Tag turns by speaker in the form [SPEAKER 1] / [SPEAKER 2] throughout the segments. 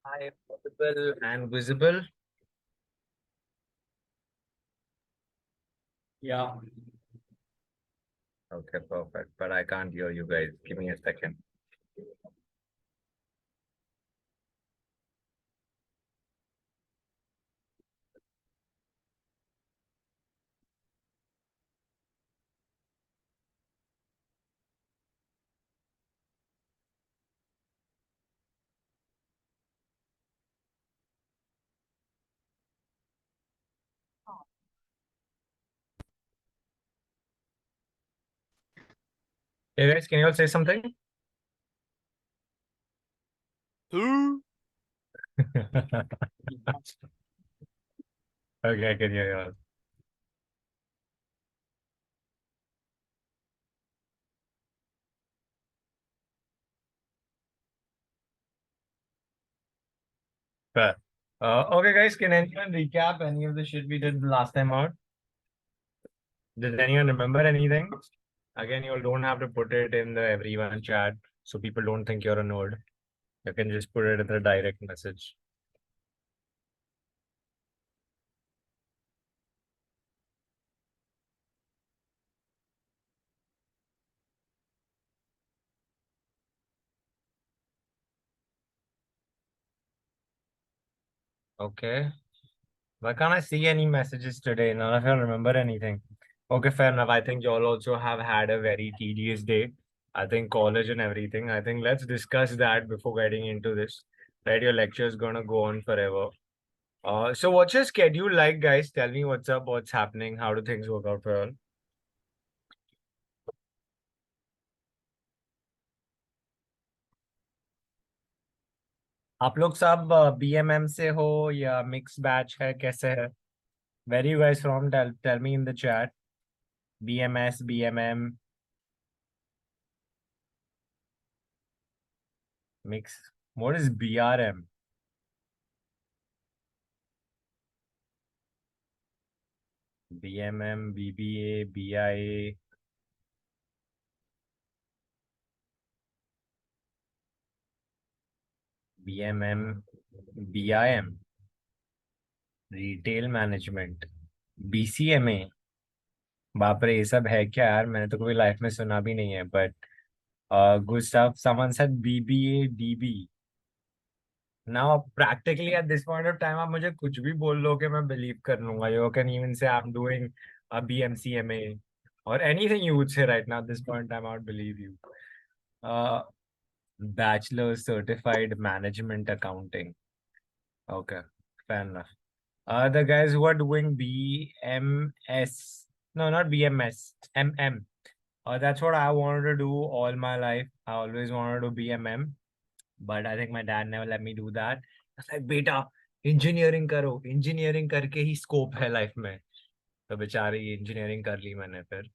[SPEAKER 1] I audible and visible.
[SPEAKER 2] Yeah.
[SPEAKER 1] Okay, perfect. But I can't hear you guys. Give me a second. Hey guys, can you all say something? Okay, I can hear you all. Fair. Okay, guys, can anyone recap any of the shit we did last time out? Does anyone remember anything? Again, you all don't have to put it in the everyone chat so people don't think you're a nerd. You can just put it in the direct message. Okay. Why can't I see any messages today? None of you remember anything. Okay, fair enough. I think you all also have had a very tedious day. I think college and everything. I think let's discuss that before getting into this. Right, your lecture is gonna go on forever. So what's your schedule like, guys? Tell me what's up, what's happening, how do things work out for all? आप लोग सब BMM से हो या mix batch है कैसे है? Where you guys from? Tell me in the chat. BMS, BMM, mix. What is BRM? BMM, BBA, BIA, BMM, BIM, retail management, BCMA. बाप रे, ये सब है क्या यार? मैंने तो कभी लाइफ में सुना भी नहीं है. But good stuff. Someone said BBA, DB. Now practically at this point of time आप मुझे कुछ भी बोल लो कि मैं बिलीव कर लूंगा. यू कैन इवन से I am doing a BMCMA or anything you would say right now at this point in time. I would believe you. uh Bachelor certified management accounting. Okay, fair enough. The guys who are doing BMS, no, not BMS, MM. That's what I wanted to do all my life. I always wanted to be MM, but I think my dad never let me do that. I was like, बेटा engineering करो, engineering करके ही scope है life में. तो बेचारी engineering कर ली मैंने फिर.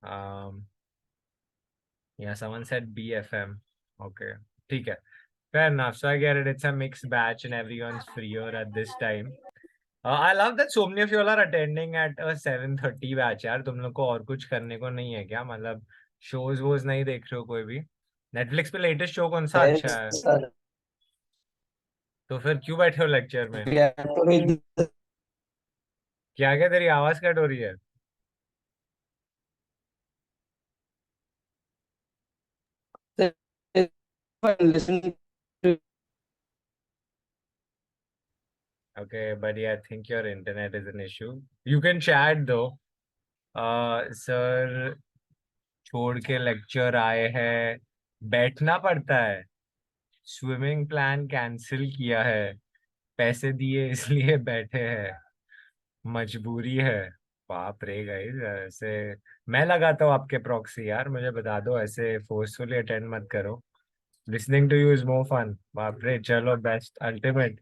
[SPEAKER 1] um yeah, someone said BFM. Okay, ठीक है. Fair enough. So I get it. It's a mixed batch and everyone's freer at this time. I love that so many of you all are attending at a 7:30 batch यार. तुम लोग को और कुछ करने को नहीं है क्या? मतलब शोज वोज नहीं देख रहे हो कोई भी? नेटफ्लिक्स पे लेटेस्ट शो कौन सा अच्छा है?
[SPEAKER 2] सर
[SPEAKER 1] तो फिर क्यों बैठे हो लेक्चर में?
[SPEAKER 2] तो
[SPEAKER 1] क्या क्या तेरी आवाज कट हो रही है?
[SPEAKER 2] Listen to
[SPEAKER 1] Okay, buddy, I think your internet is an issue. You can chat though. Sir छोड़ के लेक्चर आए हैं, बैठना पड़ता है. स्विमिंग प्लान कैंसिल किया है, पैसे दिए इसलिए बैठे हैं, मजबूरी है. बाप रे गाइस, ऐसे मैं लगाता हूँ आपके प्रॉक्सी यार. मुझे बता दो, ऐसे फोर्सफुली अटेंड मत करो. Listening to you is more fun. बाप रे, चलो बेस्ट अल्टीमेट.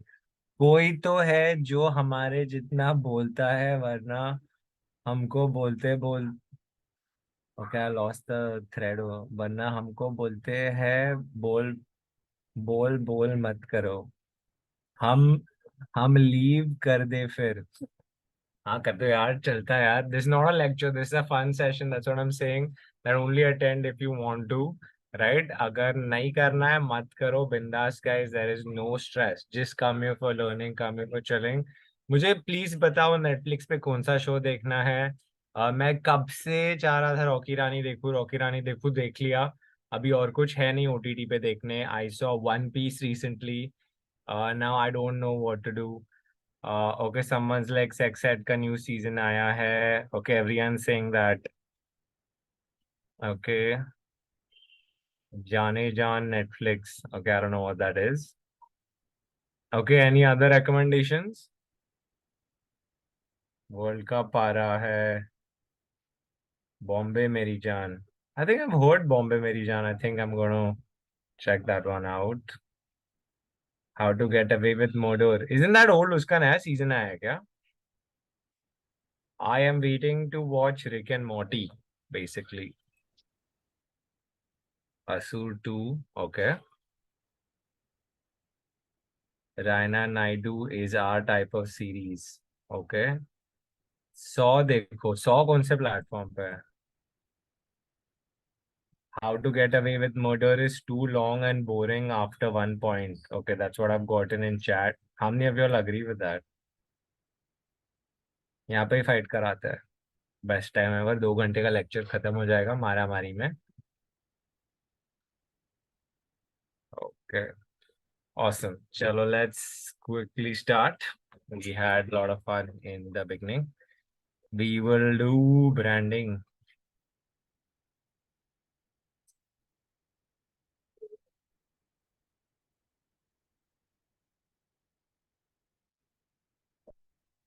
[SPEAKER 1] कोई तो है जो हमारे जितना बोलता है, वरना हमको बोलते बोल. Okay, I lost the thread. वरना हमको बोलते हैं बोल बोल बोल मत करो. हम हम लीव कर दे फिर. हाँ कर दो यार, चलता है यार. This not a lecture, this is a fun session. That's what I am saying, that only attend if you want to. Right? अगर नहीं करना है मत करो, बिंदास guys, there is no stress, just come you for learning, come you for chilling. मुझे please बताओ Netflix पे कौन सा शो देखना है। मैं कब से चाह रहा था रॉकी रानी देखूं, रॉकी रानी देखूं, देख लिया। अभी और कुछ है नहीं ओटीटी पे देखने। I saw one piece recently. Now I don't know what to do. Okay, someone's like sex ed का न्यू सीजन आया है। Okay, everyone saying that. Okay, Jaane Jaan Netflix. Okay, I don't know what that is. Okay, any other recommendations? World cup आ रहा है। बॉम्बे मेरी जान। I think I've heard Bombay मेरी जान। I think I'm gonna check that one out. How to get away with murder, isn't that old? उसका नया season आया है क्या? I am waiting to watch Rick and Morty, basically. Asur 2, okay. Raina Naidu is our type of series, okay. सौ देखो, सौ कौन से प्लेटफॉर्म पे है? How to Get Away with Murder is too long and boring after one point. Okay, that's what I've gotten in chat. How many of you all agree with that? यहाँ पे ही fight कराते हैं। Best time ever, 2 घंटे का lecture खत्म हो जाएगा मारा मारी में। Okay, awesome. चलो, let's quickly start. We had a lot of fun in the beginning. We will do branding.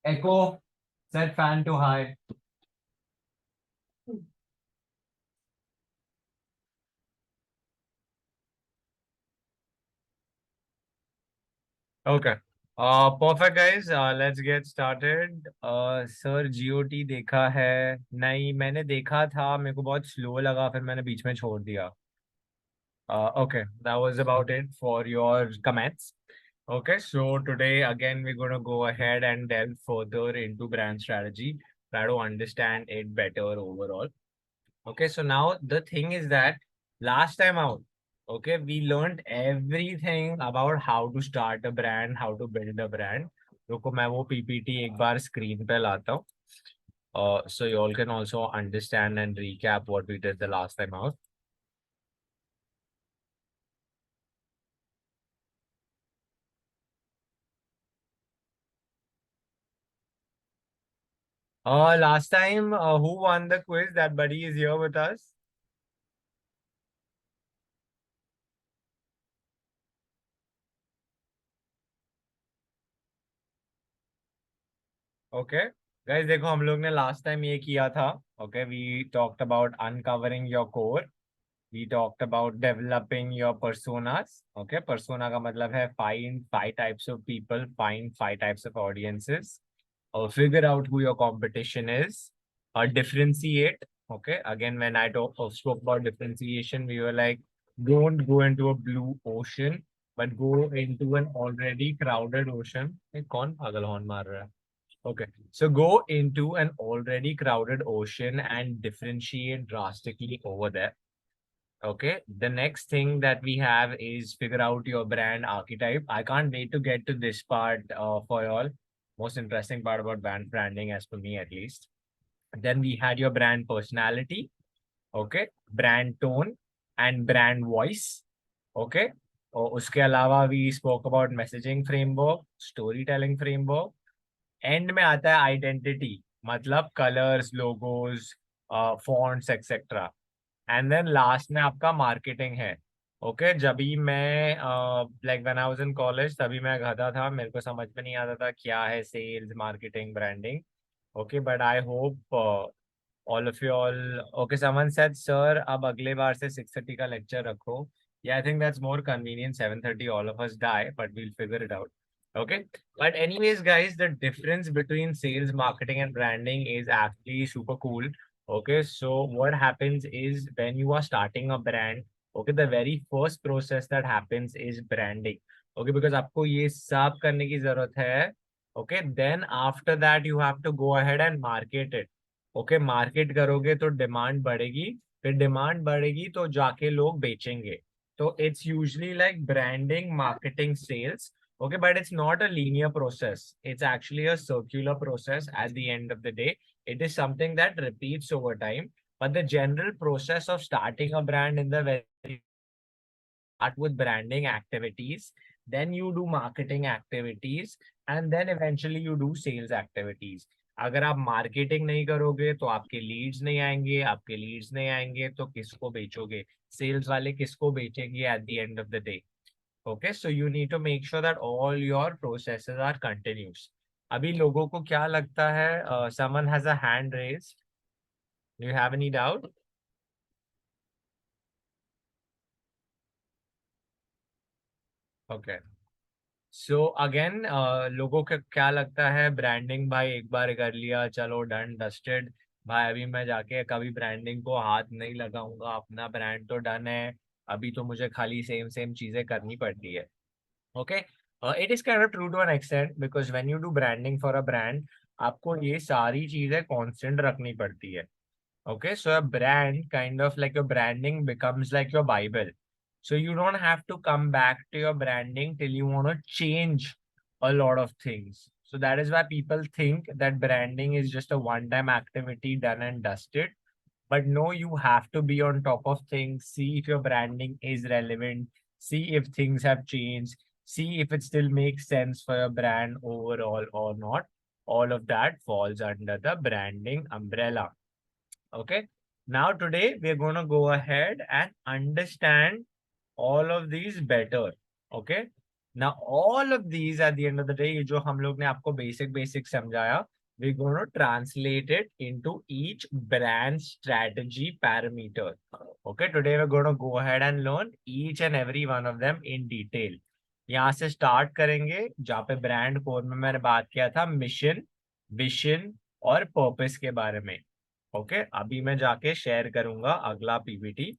[SPEAKER 1] Echo, set fan to high. Okay. Perfect guys. Let's get started. Sir GOT देखा है? नहीं, मैंने देखा था, मेरे को बहुत स्लो लगा, फिर मैंने बीच में छोड़ दिया। Okay, that was about it for your comments. Okay, so today again we're going to go ahead and delve further into brand strategy, try to understand it better overall. Okay, so now the thing is that last time out, okay, we learned everything about how to start a brand, how to build a brand. रुको मैं वो PPT एक बार screen पे लाता हूँ, so you all can also understand and recap what we did the last time out. Last time, who won the quiz? That buddy is here with us. Okay, guys, देखो हम लोग ने last time ये किया था। Okay, we talked about uncovering your core. We talked about developing your personas. Okay, persona का मतलब है find 5 types of people, find 5 types of audiences, or figure out who your competition is, or differentiate. Okay, again, when I spoke about differentiation, we were like, don't go into a blue ocean, but go into an already crowded ocean. ये कौन पागल horn मार रहा है? Okay, so go into an already crowded ocean and differentiate drastically over there. Okay, the next thing that we have is figure out your brand archetype. I can't wait to get to this part for y'all. Most interesting part about branding, as for me at least. Then we had your brand personality, okay, brand tone, and brand voice. Okay, और उसके अलावा we spoke about messaging framework, storytelling framework. And में आता है identity, मतलब colours, logos, fonts etcetera. And then last में आपका marketing है। ओके, जब भी मैं like when I was in college, तभी मैं गधा था, मेरे को समझ में नहीं आता था क्या है sales, marketing, branding. Okay, but I hope all of you all. Okay, someone said sir अब अगले बार से 6:30 का लेक्चर रखो। Yeah, I think that's more convenient. 7:30 all of us die, but we'll figure it out. Okay, but anyways guys, the difference between sales, marketing and branding is actually super cool. Okay, so what happens is when you are starting a brand, okay, the very first process that happens is branding. Okay, because आपको ये सब करने की जरूरत है। Okay, then after that you have to go ahead and market it. Okay, market करोगे तो demand बढ़ेगी, फिर डिमांड बढ़ेगी तो जाके लोग बेचेंगे. तो it's usually like branding, marketing, sales. Okay, but it's not a linear process. It's actually a circular process at the end of the day. It is something that repeats over time. But the general process of starting a brand in the very start with branding activities, then you do marketing activities, and then eventually you do sales activities. अगर आप marketing नहीं करोगे तो आपके Leeds नहीं आएंगे, आपके Leeds नहीं आएंगे तो किसको बेचोगे, सेल्स वाले किसको बेचेंगे at the end of the day. Okay, so you need to make sure that all your processes are continuous. अभी लोगों को क्या लगता है, someone has a hand raise, do you have any doubt? Okay, so again लोगों को क्या लगता है, ब्रांडिंग भाई एक बार कर लिया चलो डन डस्टेड, भाई अभी मैं जाके कभी ब्रांडिंग को हाथ नहीं लगाऊंगा, अपना ब्रांड तो डन है, अभी तो मुझे खाली सेम सेम चीजें करनी पड़ती है. Okay, it is kind of true to an extent because when you do branding for a brand, आपको ये सारी चीजें कांस्टेंट रखनी पड़ती है. Okay, so a brand kind of like your branding becomes like your Bible. So you don't have to come back to your branding till you want to change a lot of things. So that is why people think that branding is just a one-time activity done and dusted. But no, you have to be on top of things, see if your branding is relevant, see if things have changed, see if it still makes sense for your brand overall or not. All of that falls under the branding umbrella. Okay. Now today we're going to go ahead and understand all of these better. Okay. Now all of these at the end of the day, ये जो हम लोग ने आपको basic समझाया, we're going to translate it into each brand strategy parameter. Okay. Today we're going to go ahead and learn each and every one of them in detail. यहाँ से start करेंगे जहाँ पे ब्रांड कोर में मैंने बात किया था मिशन, विजन और पर्पस के बारे में. ओके, अभी मैं जाके शेयर करूंगा अगला पीपीटी.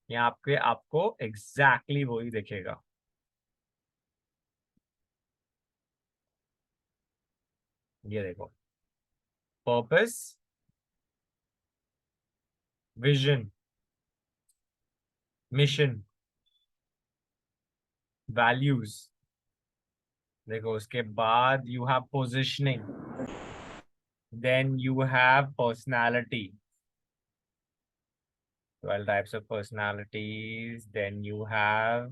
[SPEAKER 1] यहाँ आपके आपको एग्जैक्टली वही दिखेगा. ये देखो, पर्पस, विजन, मिशन, वैल्यूज. देखो उसके बाद you have positioning, then you have personality, 12 types of personalities, then you have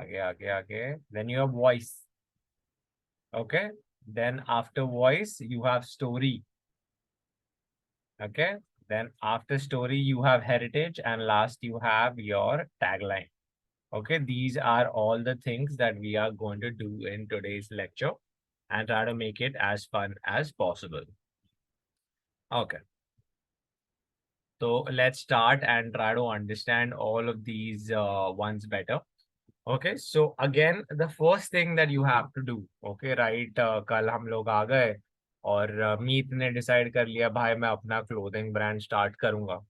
[SPEAKER 1] आगे आगे आगे, then you have voice. Okay, then after voice you have story. Okay, then after story you have heritage, and last you have your tagline. Okay, these are all the things that we are going to do in today's lecture and try to make it as fun as possible. Okay, so let's start and try to understand all of these ones better. Okay, so again, the first thing that you have to do, okay, right, कल हम लोग आ गए और मीत ने decide कर लिया भाई मैं अपना क्लोथिंग ब्रांड स्टार्ट करूंगा.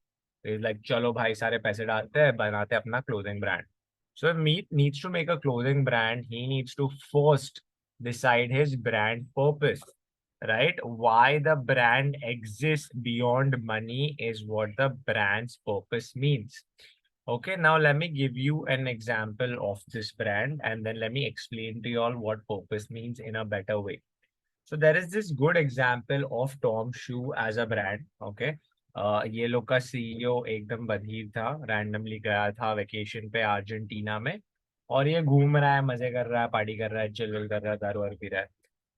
[SPEAKER 1] लाइक चलो भाई सारे पैसे डालते हैं, बनाते हैं अपना clothing brand. So Meet needs to make a clothing brand. He needs to first decide his brand purpose, right? Why the brand exists beyond money is what the brand's purpose means. Okay, now let me give you an example of this brand and then let me explain to you all what purpose means in a better way. So there is this good example of Tom Shoe as a brand. Okay, ये लोग का CEO एकदम बधिर था, randomly गया था vacation पे Argentina में और ये घूम रहा है, मजे कर रहा है, पार्टी कर रहा है, चिल कर रहा है, दारू वारू पी रहा है.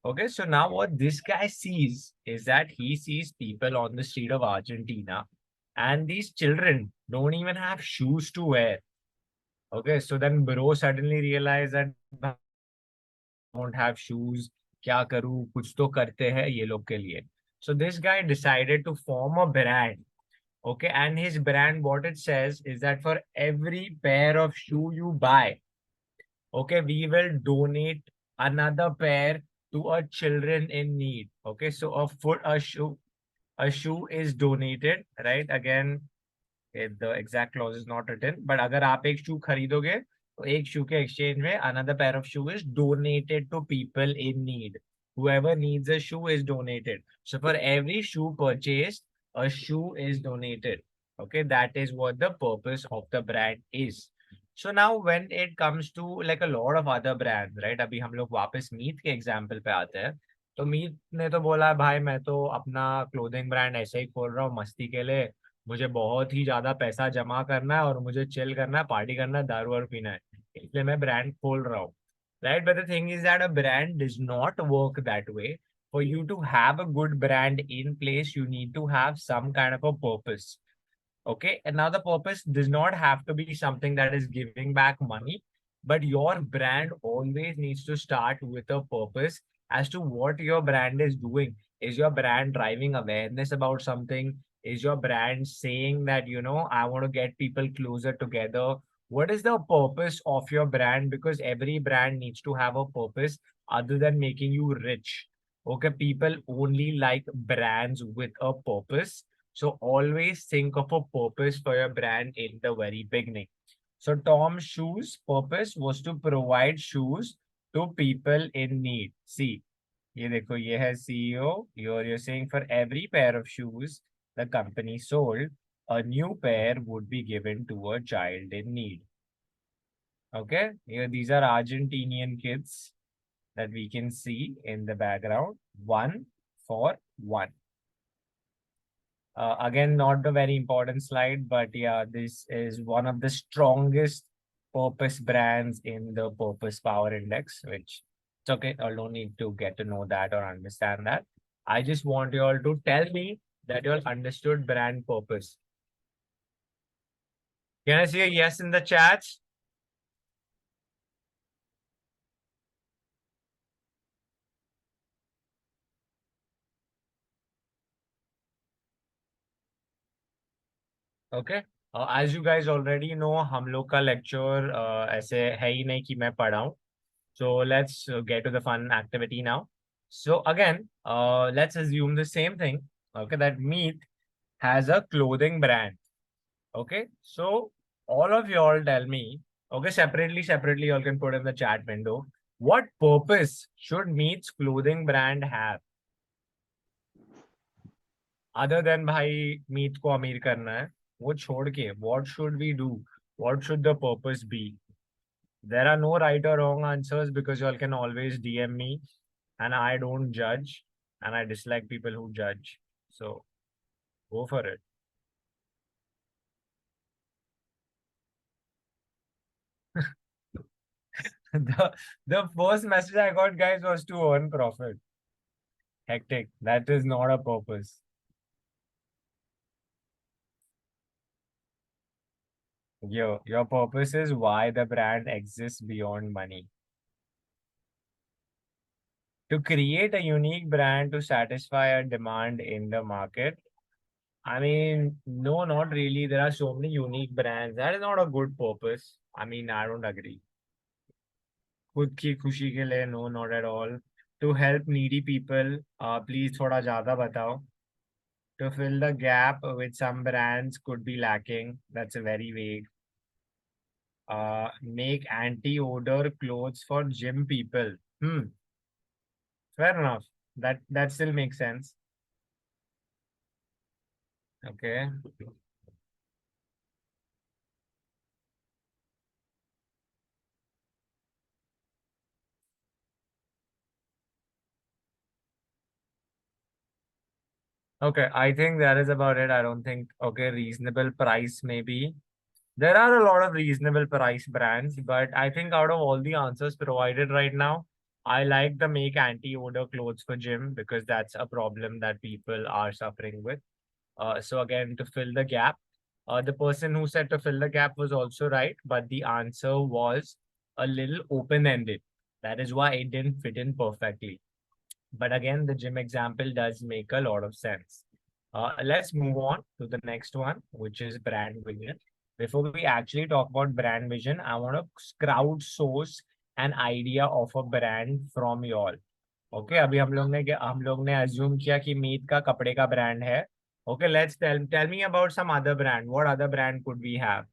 [SPEAKER 1] Okay, so now what this guy sees is that he sees people on the street of Argentina and these children don't even have shoes to wear. Okay, so then bro suddenly realized that don't have shoes, क्या करूँ, कुछ तो करते हैं ये लोग के लिए. So this guy decided to form a brand. Okay, and his brand, what it says is that for every pair of shoe you buy, okay, we will donate another pair to a children in need. Okay, so a shoe is donated, right? Again, the exact clause is not written, but अगर आप एक shoe खरीदोगे तो एक shoe के exchange में another pair of shoe is donated to people in need. Whoever needs a shoe is donated. So for every shoe purchased, a shoe is donated. Okay, that is what the purpose of the brand is. So now when it comes to like a lot of other brands, right? अभी हम लोग वापस मीत के example पे आते हैं. तो मीत ने तो बोला भाई मैं तो अपना क्लोथिंग ब्रांड ऐसे ही खोल रहा हूँ मस्ती के लिए. मुझे बहुत ही ज्यादा पैसा जमा करना है और मुझे चिल करना है, पार्टी करना है, दारू वारू पीना है, इसलिए मैं ब्रांड खोल रहा हूँ. Right, but the thing is that a brand does not work that way. For you to have a good brand in place, you need to have some kind of a purpose. Okay, and now the purpose does not have to be something that is giving back money, but your brand always needs to start with a purpose as to what your brand is doing. Is your brand driving awareness about something? Is your brand saying that, I want to get people closer together? What is the purpose of your brand? Because every brand needs to have a purpose other than making you rich. Okay, people only like brands with a purpose, so always think of a purpose for your brand in the very beginning. So Tom's shoes purpose was to provide shoes to people in need. See, ये देखो ये है CEO. You're saying for every pair of shoes the company sold, a new pair would be given to a child in need. Okay, here these are Argentinian kids that we can see in the background. One for one. Again, not the very important slide, but yeah, this is one of the strongest purpose brands in the purpose power index, which it's okay. I don't need to get to know that or understand that. I just want you all to tell me that you all understood brand purpose. Can I see a yes in the chat? Okay. As you guys already know, हम लोग का lecture ऐसे है ही नहीं कि मैं पढ़ाऊँ. So let's get to the fun activity now. So again, let's assume the same thing. Okay, that Meet has a clothing brand. Okay, so all of y'all tell me. Okay, separately, y'all can put in the chat window. What purpose should Meet's clothing brand have other than भाई Meet को अमीर करना है? वो छोड़ के, what should we do? What should the purpose be? There are no right or wrong answers because y'all can always DM me, and I don't judge, and I dislike people who judge. So go for it. the the first message I got, guys, was to earn profit. Hectic. That is not a purpose. Your purpose is why the brand exists beyond money. To create a unique brand to satisfy a demand in the market. I mean, no, not really. There are so many unique brands. That is not a good purpose. I mean, I don't agree. खुद की खुशी के लिए, no, not at all. To help needy people, please थोड़ा ज़्यादा बताओ. To fill the gap which some brands could be lacking. That's a very vague. Make anti-odor clothes for gym people. Fair enough. That still makes sense. Okay. Okay, I think that is about it. I don't think, okay, reasonable price maybe. There are a lot of reasonable price brands, but I think out of all the answers provided right now, I like the make anti-odor clothes for gym because that's a problem that people are suffering with. So again, to fill the gap, the person who said to fill the gap was also right, but the answer was a little open-ended. That is why it didn't fit in perfectly. But again, the gym example does make a lot of sense. Let's move on to the next one, which is brand vision. Before we actually talk about brand vision, I want to crowdsource an idea of a brand from you all. Okay, अभी हम लोग ने assume किया कि मीत का कपड़े का brand है. Okay, let's tell me about some other brand. What other brand could we have?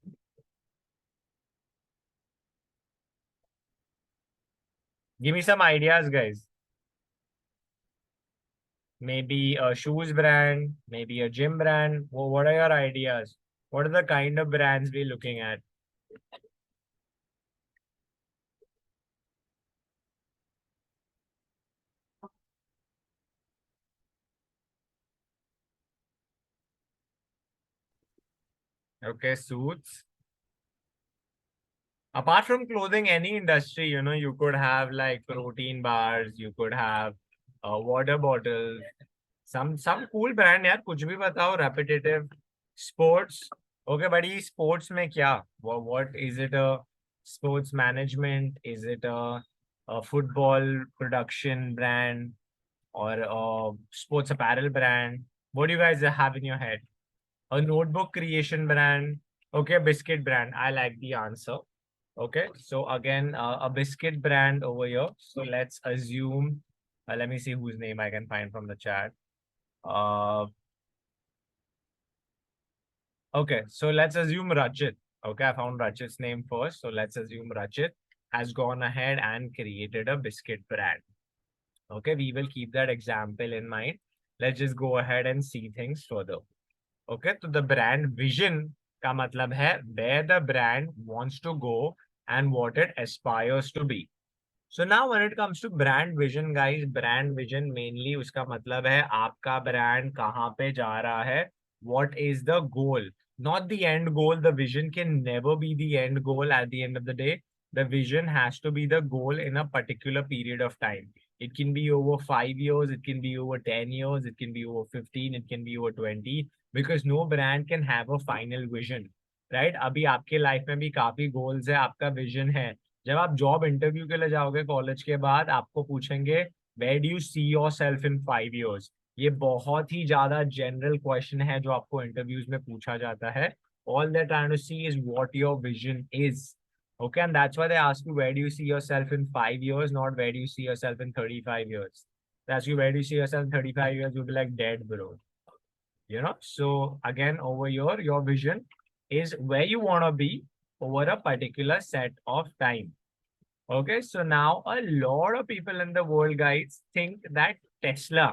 [SPEAKER 1] Give me some ideas, guys. maybe a shoes brand, maybe a gym brand. What are your ideas? What are the kind of brands we're looking at? Okay, suits. Apart from clothing, any industry, you could have like protein bars, you could have water bottles, some cool brand यार कुछ भी बताओ repetitive sports. Okay, buddy, sports में क्या? What is it? A sports management? Is it a football production brand or a sports apparel brand? What do you guys have in your head? A notebook creation brand? Okay, biscuit brand. I like the answer. Okay, so again, a biscuit brand over here. So let's assume, let me see whose name I can find from the chat. Uh, okay, so let's assume Rachit. Okay, I found Rachit's name first. So let's assume Rachit has gone ahead and created a biscuit brand. Okay, we will keep that example in mind. Let's just go ahead and see things further. Okay, so the brand vision का मतलब है where the brand wants to go and what it aspires to be. So now when it comes to brand vision, guys, brand vision mainly उसका मतलब है आपका brand कहाँ पे जा रहा है, what is the goal, not the end goal. The vision can never be the end goal at the end of the day. The vision has to be the goal in a particular period of time. It can be over 5 years, it can be over 10 years, it can be over 15, it can be over 20, because no brand can have a final vision. Right? अभी आपके life में भी काफी goals है, आपका vision है. जब आप जॉब इंटरव्यू के लिए जाओगे कॉलेज के बाद, आपको पूछेंगे where do you see yourself in 5 years. ये बहुत ही ज्यादा जनरल क्वेश्चन है जो आपको इंटरव्यूज में पूछा जाता है. All they trying to see is what your vision is. Okay, and that's why they ask you where do you see yourself in 5 years, not where do you see yourself in 35 years. They ask you where do you see yourself in 35 years, you'll be like dead, bro. So again, over here, your vision is where you want to be over a particular set of time. Okay, so now a lot of people in the world, guys, think that Tesla,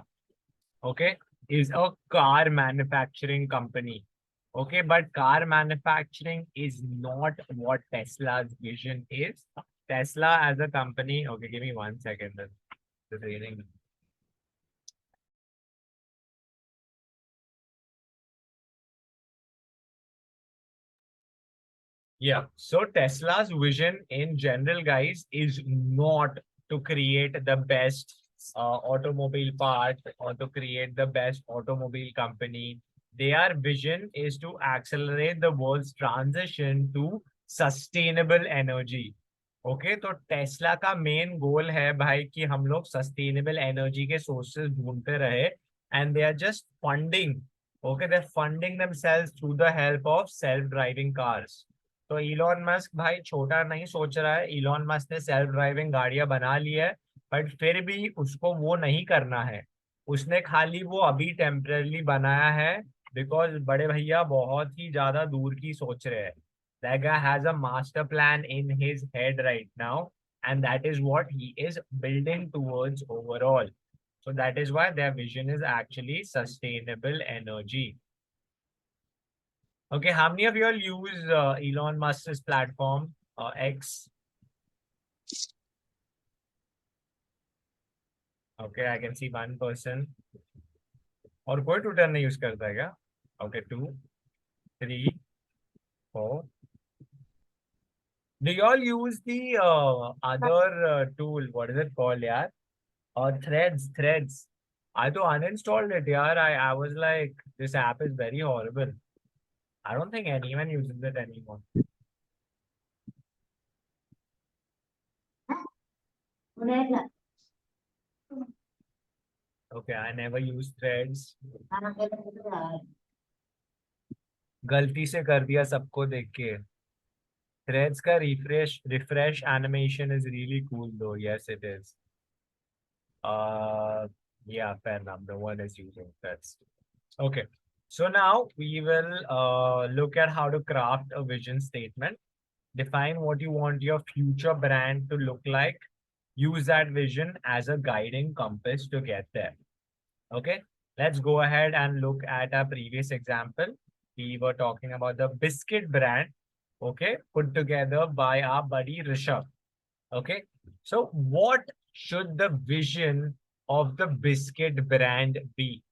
[SPEAKER 1] okay, is a car manufacturing company. Okay, but car manufacturing is not what Tesla's vision is. Tesla as a company, okay, give me 1 second. The training. Yeah, so Tesla's vision in general, guys, is not to create the best automobile part or to create the best automobile company. Their vision is to accelerate the world's transition to sustainable energy. Okay, तो Tesla का main goal है भाई कि हम लोग sustainable energy के sources ढूंढते रहे. And they are just funding. Okay, they are funding themselves through the help of self driving cars. तो इलॉन मस्क भाई छोटा नहीं सोच रहा है. इलॉन मस्क ने सेल्फ ड्राइविंग गाड़ियां बना ली है, बट फिर भी उसको वो नहीं करना है. उसने खाली वो अभी टेम्परली बनाया है बिकॉज बड़े भैया बहुत ही ज्यादा दूर की सोच रहे हैं. That guy has a master plan in his head right now, and that is what he is building towards overall. So that is why their vision is actually sustainable energy. Okay, how many of you all use Elon Musk's platform, X? Okay, I can see one person. और कोई Twitter नहीं use करता है क्या? Okay, 2, 3, 4. Do you all use the other tool? What is it called, yeah? Threads. I तो uninstalled it, yaar. I was like, this app is very horrible. I don't think anyone uses it anymore. Okay, I never use threads. गलती से कर दिया सबको देख के. Threads का refresh animation is really cool though. Yes, it is. Uh, yeah, fair enough. No one is using threads. Okay. So now we will look at how to craft a vision statement. Define what you want your future brand to look like. Use that vision as a guiding compass to get there. Okay, let's go ahead and look at our previous example. We were talking about the biscuit brand, okay, put together by our buddy Rishabh. Okay, so what should the vision of the biscuit brand be?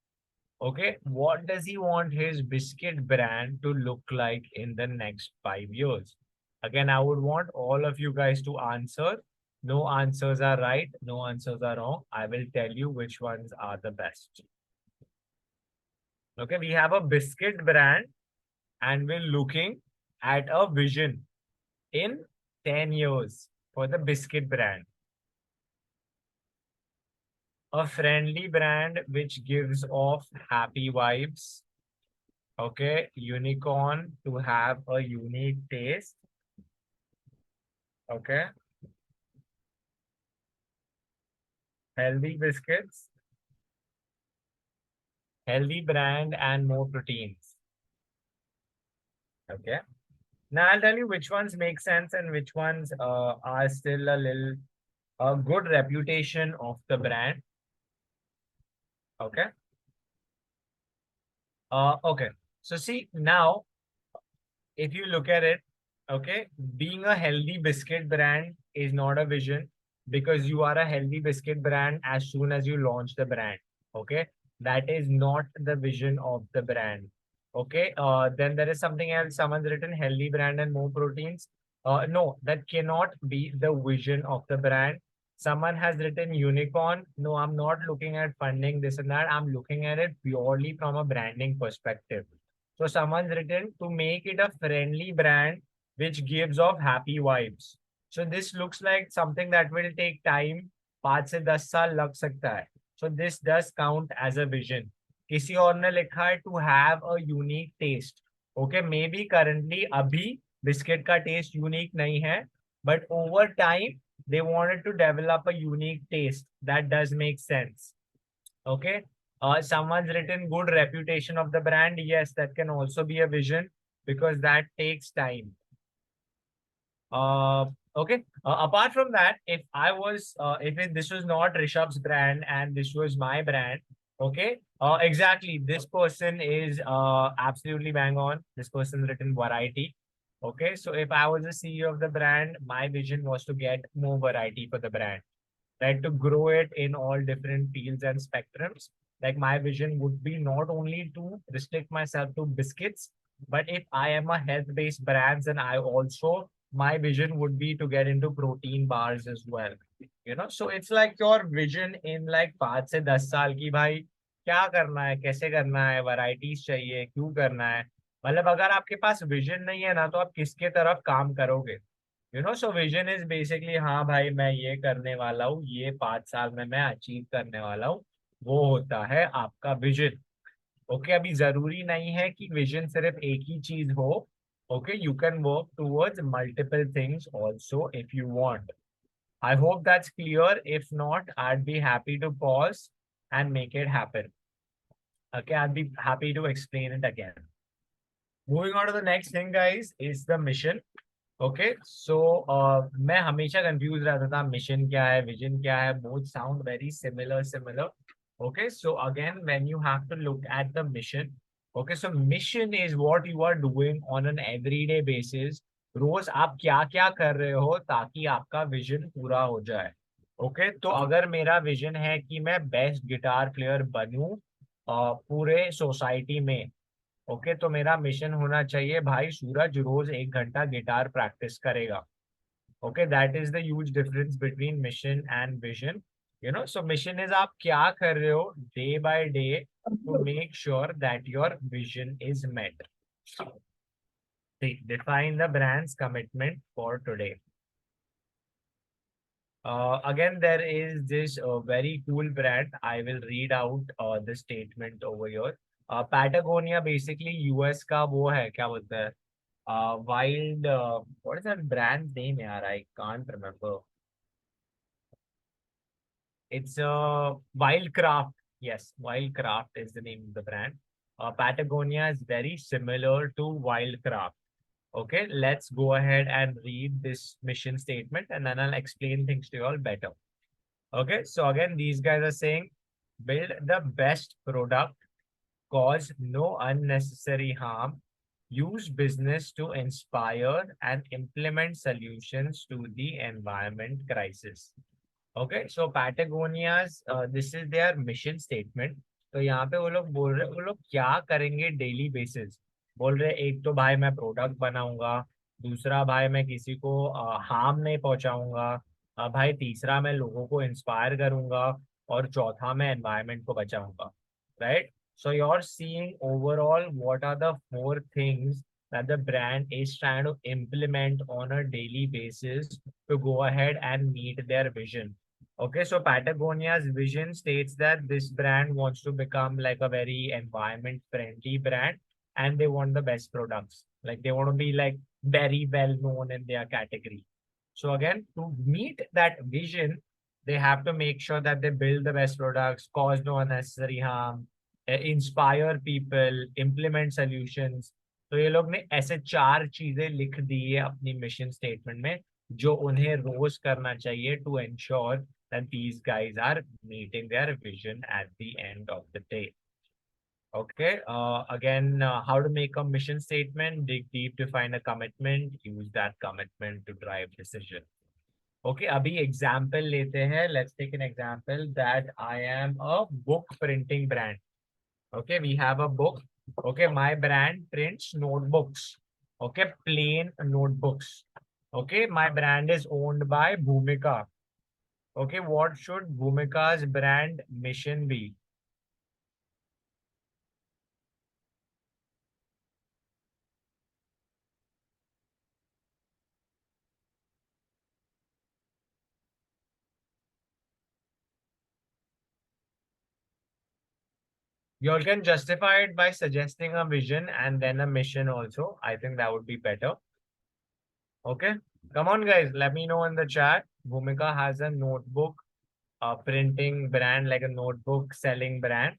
[SPEAKER 1] Okay, what does he want his biscuit brand to look like in the next 5 years? Again, I would want all of you guys to answer. No answers are right, no answers are wrong. I will tell you which ones are the best. Okay, we have a biscuit brand and we're looking at a vision in 10 years for the biscuit brand. A friendly brand which gives off happy vibes. Okay, unicorn to have a unique taste. Okay, healthy biscuits, healthy brand, and more proteins. Okay, now I'll tell you which ones make sense and which ones are still a little good reputation of the brand. Okay, okay. So see now if you look at it, okay, being a healthy biscuit brand is not a vision because you are a healthy biscuit brand as soon as you launch the brand. Okay, that is not the vision of the brand. Okay, then there is something else. Someone's written healthy brand and more proteins. No, that cannot be the vision of the brand. Someone has written unicorn. No, I'm not looking at funding this and that. I'm looking at it purely from a branding perspective. So someone's written to make it a friendly brand which gives off happy vibes. So this looks like something that will take time. 5 से 10 साल लग सकता है. So this does count as a vision. किसी और ने लिखा है to have a unique taste. Okay, maybe currently अभी बिस्किट का taste unique नहीं है, but over time they wanted to develop a unique taste. That does make sense. Okay. Someone's written good reputation of the brand. Yes, that can also be a vision because that takes time. Okay. Apart from that, if this was not Rishabh's brand and this was my brand, okay. Exactly. This person is absolutely bang on. This person's written variety. Okay. So if I was the CEO of the brand, my vision was to get more variety for the brand, right? To grow it in all different fields and spectrums. Like my vision would be not only to restrict myself to biscuits, but if I am a health-based brand, then I also my vision would be to get into protein bars as well. So it's like your vision in like 5 से 10 साल की भाई क्या करना है, कैसे करना है, वैरायटीज चाहिए, क्यों करना है. मतलब अगर आपके पास विजन नहीं है ना तो आप किसके तरफ काम करोगे. सो विजन इज बेसिकली हाँ भाई मैं ये करने वाला हूँ, ये 5 साल में मैं अचीव करने वाला हूँ. वो होता है आपका विजन. ओके, अभी जरूरी नहीं है कि विजन सिर्फ एक ही चीज हो. Okay, you can work towards multiple things also if you want. I hope that's clear. If not I'd be happy to pause and make it happen. Okay, I'd be happy to explain it again. Moving on to the next thing guys is the mission. Okay so मैं हमेशा confuse रहता था mission क्या है vision क्या है. Both sound very similar similar. Okay so again when you have to look at the mission. Okay so mission is what you are doing on an everyday basis. रोज आप क्या क्या कर रहे हो ताकि आपका विजन पूरा हो जाए. ओके तो अगर मेरा विजन है कि मैं बेस्ट गिटार प्लेयर बनूं पूरे सोसाइटी में. ओके तो मेरा मिशन होना चाहिए भाई सूरज रोज 1 घंटा गिटार प्रैक्टिस करेगा. Okay that is the huge difference between mission and vision. So mission is आप क्या कर रहे हो day by day to make sure that your vision is met. Define the brand's commitment for today. Again, there is this very cool brand. I will read out the statement over here. Patagonia basically US का वो है क्या बोलते हैं wild what is that brand name यार I can't remember. It's Wildcraft. Yes, Wildcraft is the name of the brand. Patagonia is very similar to Wildcraft. Okay, let's go ahead and read this mission statement and then I'll explain things to you all better. Okay, so again, these guys are saying build the best product, cause no unnecessary harm, use business to inspire and implement solutions to the environment crisis. Okay, so Patagonia's this is their mission statement. तो यहाँ पे वो लोग बोल रहे, वो लोग क्या करेंगे डेली बेसिस। बोल रहे एक तो भाई मैं प्रोडक्ट बनाऊंगा, दूसरा भाई मैं किसी को हार्म नहीं पहुंचाऊंगा, भाई तीसरा मैं लोगों को इंस्पायर करूंगा, और चौथा मैं एनवायरनमेंट को बचाऊंगा, right. So you're seeing overall what are the four things that the brand is trying to implement on a daily basis to go ahead and meet their vision. Okay, so Patagonia's vision states that this brand wants to become like a very environment friendly brand, and they want the best products. Like they want to be like very well known in their category. So again, to meet that vision, they have to make sure that they build the best products, cause no unnecessary harm, inspire people, implement solutions. तो ये लोग ने ऐसे चार चीजें लिख दी है अपनी मिशन स्टेटमेंट में, जो उन्हें रोज करना चाहिए to ensure that these guys are meeting their vision at the end of the day. Okay, again, how to make a mission statement, dig deep to find a commitment, use that commitment to drive decision. Okay, अभी example लेते हैं. Let's take an example that I am a book printing brand. Okay, we have a book. Okay, my brand prints notebooks. Okay, plain notebooks. Okay, my brand is owned by Bhumika. Okay, what should Bhumika's brand mission be? You all can justify it by suggesting a vision and then a mission also. I think that would be better. Okay, come on, guys. Let me know in the chat. Bhumika has a notebook printing brand, like a notebook selling brand,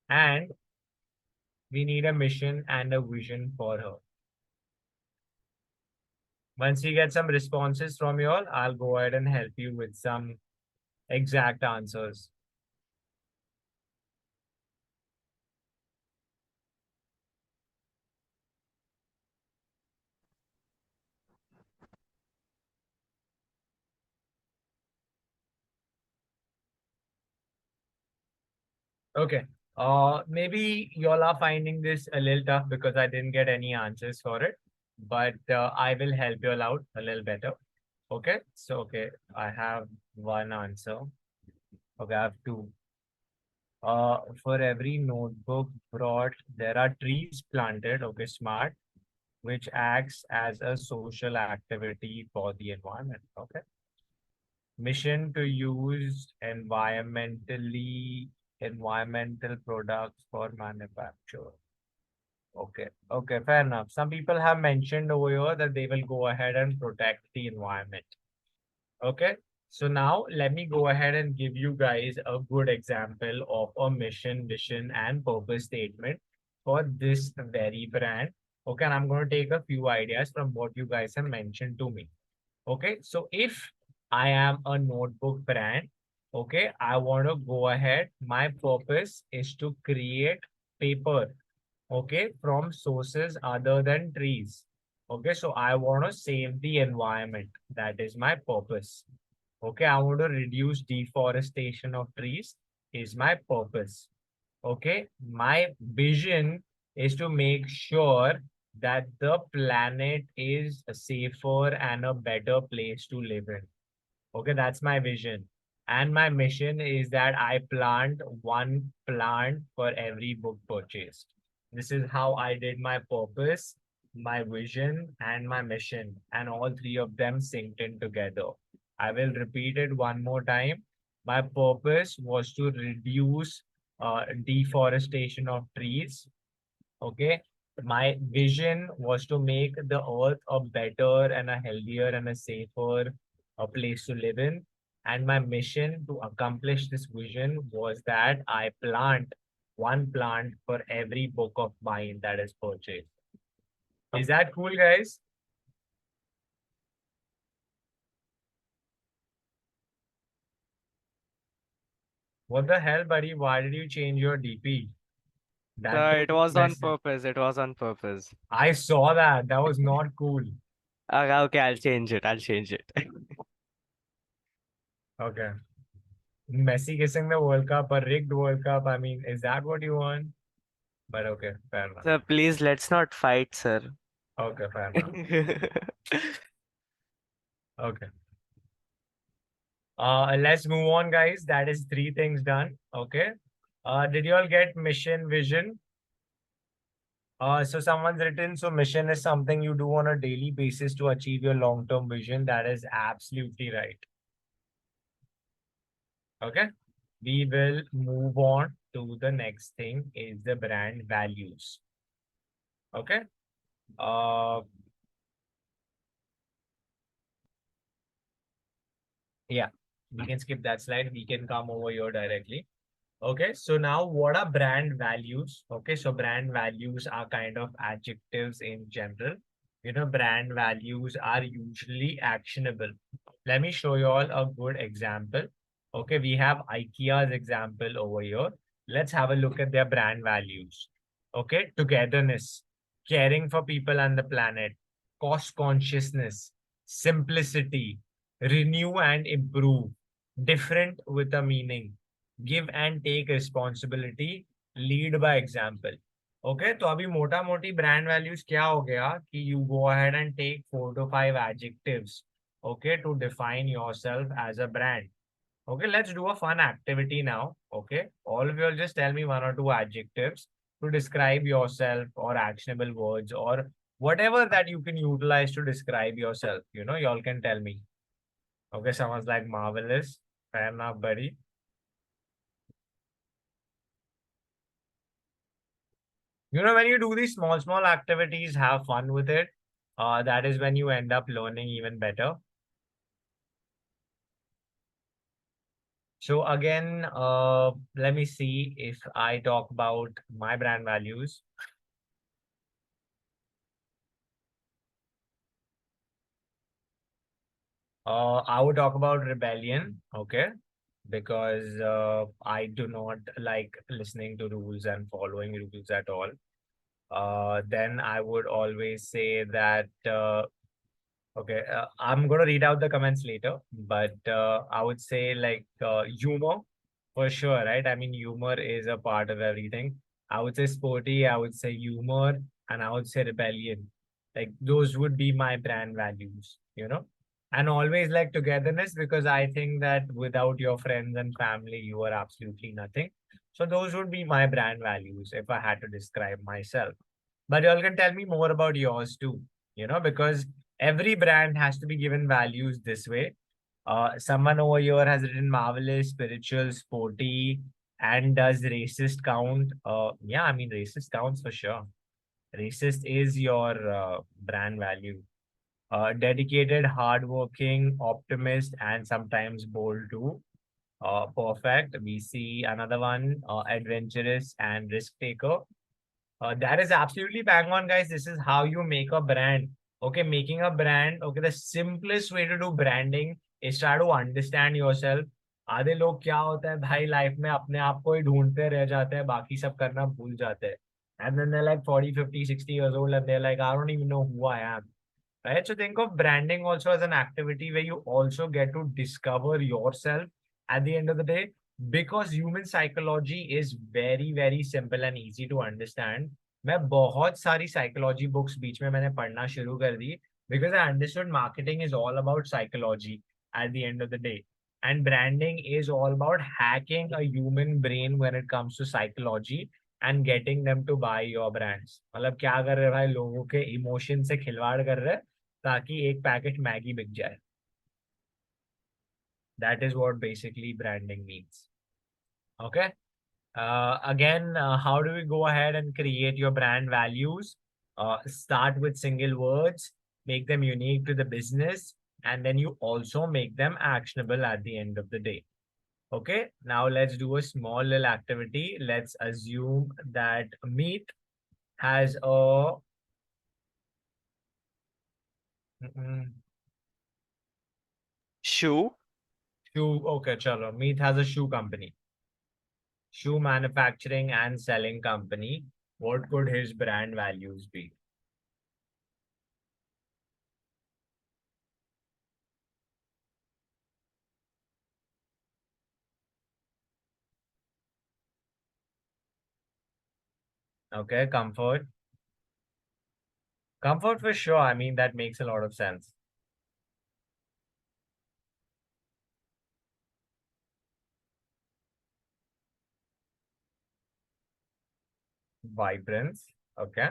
[SPEAKER 1] and we need a mission and a vision for her. Once we get some responses from you all, I'll go ahead and help you with some exact answers. Okay. Maybe y'all are finding this a little tough because I didn't get any answers for it, but I will help you all out a little better. Okay. So, okay, I have one answer. Okay, I have two. For every notebook brought, there are trees planted. Okay, smart, which acts as a social activity for the environment. Okay. Mission to use environmental products for manufacture. Okay, okay, fair enough. Some people have mentioned over here that they will go ahead and protect the environment. Okay, so now let me go ahead and give you guys a good example of a mission, vision, and purpose statement for this very brand. Okay, and I'm going to take a few ideas from what you guys have mentioned to me. Okay, so if I am a notebook brand, okay, I want to go ahead. My purpose is to create paper, okay, from sources other than trees. Okay, so I want to save the environment. That is my purpose. Okay, I want to reduce deforestation of trees is my purpose. Okay, my vision is to make sure that the planet is a safer and a better place to live in. Okay, that's my vision. And my mission is that I plant one plant for every book purchased. This is how I did my purpose, my vision, and my mission. And all three of them synced in together. I will repeat it one more time. My purpose was to reduce deforestation of trees. Okay. My vision was to make the earth a better and a healthier and a safer place to live in. And my mission to accomplish this vision was that I plant one plant for every book of mine that is purchased. Is that cool, guys? What the hell, buddy? Why did you change your DP? That
[SPEAKER 2] Sir,
[SPEAKER 1] too
[SPEAKER 2] it was on
[SPEAKER 1] messy.
[SPEAKER 2] purpose. It was on purpose.
[SPEAKER 1] I saw that. That was not cool.
[SPEAKER 2] Okay, okay, I'll change it. I'll change it.
[SPEAKER 1] Okay. Messi kissing the World Cup, a rigged World Cup. I mean, is that what you want? But okay, fair enough.
[SPEAKER 2] Sir, please let's not fight, sir.
[SPEAKER 1] Okay, fair enough. Okay. Let's move on, guys. That is three things done. Okay. Did you all get mission, vision? So someone's written, so mission is something you do on a daily basis to achieve your long-term vision. That is absolutely right. Okay. We will move on to the next thing is the brand values. Okay. Uh, yeah, we can skip that slide. We can come over here directly. Okay, so now what are brand values? Okay, so brand values are kind of adjectives in general. You know, brand values are usually actionable. Let me show you all a good example. Okay, we have IKEA's example over here. Let's have a look at their brand values. Okay, togetherness, caring for people and the planet, cost consciousness, simplicity, renew and improve, different with a meaning, give and take responsibility, lead by example. Okay, तो अभी मोटा मोटी brand values क्या हो गया कि you go ahead and take 4 to 5 adjectives, okay, to define yourself as a brand. Okay, let's do a fun activity now. Okay, all of you will just tell me 1 or 2 adjectives to describe yourself or actionable words or whatever that you can utilize to describe yourself. You know, y'all can tell me. Okay, someone's like marvelous, fair enough, buddy. You know, when you do these small activities, have fun with it. That is when you end up learning even better. So again, let me see if I talk about my brand values. I would talk about rebellion, okay? Because I do not like listening to rules and following rules at all. Then I would always say that okay, I'm gonna read out the comments later, but I would say like humor for sure, right? I mean, humor is a part of everything. I would say sporty, I would say humor, and I would say rebellion. Like those would be my brand values, you know? And always like togetherness because I think that without your friends and family, you are absolutely nothing. So those would be my brand values if I had to describe myself. But you all can tell me more about yours too, you know, because every brand has to be given values this way. Someone over here has written marvelous, spiritual, sporty, and does racist count? Yeah, I mean, racist counts for sure. Racist is your brand value. Dedicated, hardworking, optimist, and sometimes bold too. Perfect. We see another one, adventurous and risk taker. That is absolutely bang on, guys. This is how you make a brand. Okay, making a brand. Okay, the simplest way to do branding is try to understand yourself. आधे लोग क्या होता है भाई life में अपने आप को ही ढूंढते रह जाते हैं बाकी सब करना भूल जाते हैं and then they're like 40, 50, 60 years old and they're like I don't even know who I am, right? So think of branding also as an activity where you also get to discover yourself at the end of the day because human psychology is very simple and easy to understand. मैं बहुत सारी psychology books बीच में मैंने पढ़ना शुरू कर दी because I understood marketing is all about psychology at the end of the day. And branding is all about hacking a human brain when it comes to psychology and getting them to buy your brands. मतलब क्या कर रहे हैं भाई लोगों के emotion से खिलवाड़ कर रहे हैं ताकि एक पैकेट मैगी बिक जाए. That is what basically branding means. Okay. Again, how do we go ahead and create your brand values? Start with single words, make them unique to the business, and then you also make them actionable at the end of the day. Okay, now let's do a small little activity. Let's assume that Meet has a mm,
[SPEAKER 2] Shoe.
[SPEAKER 1] shoe. Okay, chalo. Meet has a shoe company. shoe manufacturing and selling company, what could his brand values be? Okay, comfort. Comfort for sure. I mean, that makes a lot of sense. Vibrance. Okay.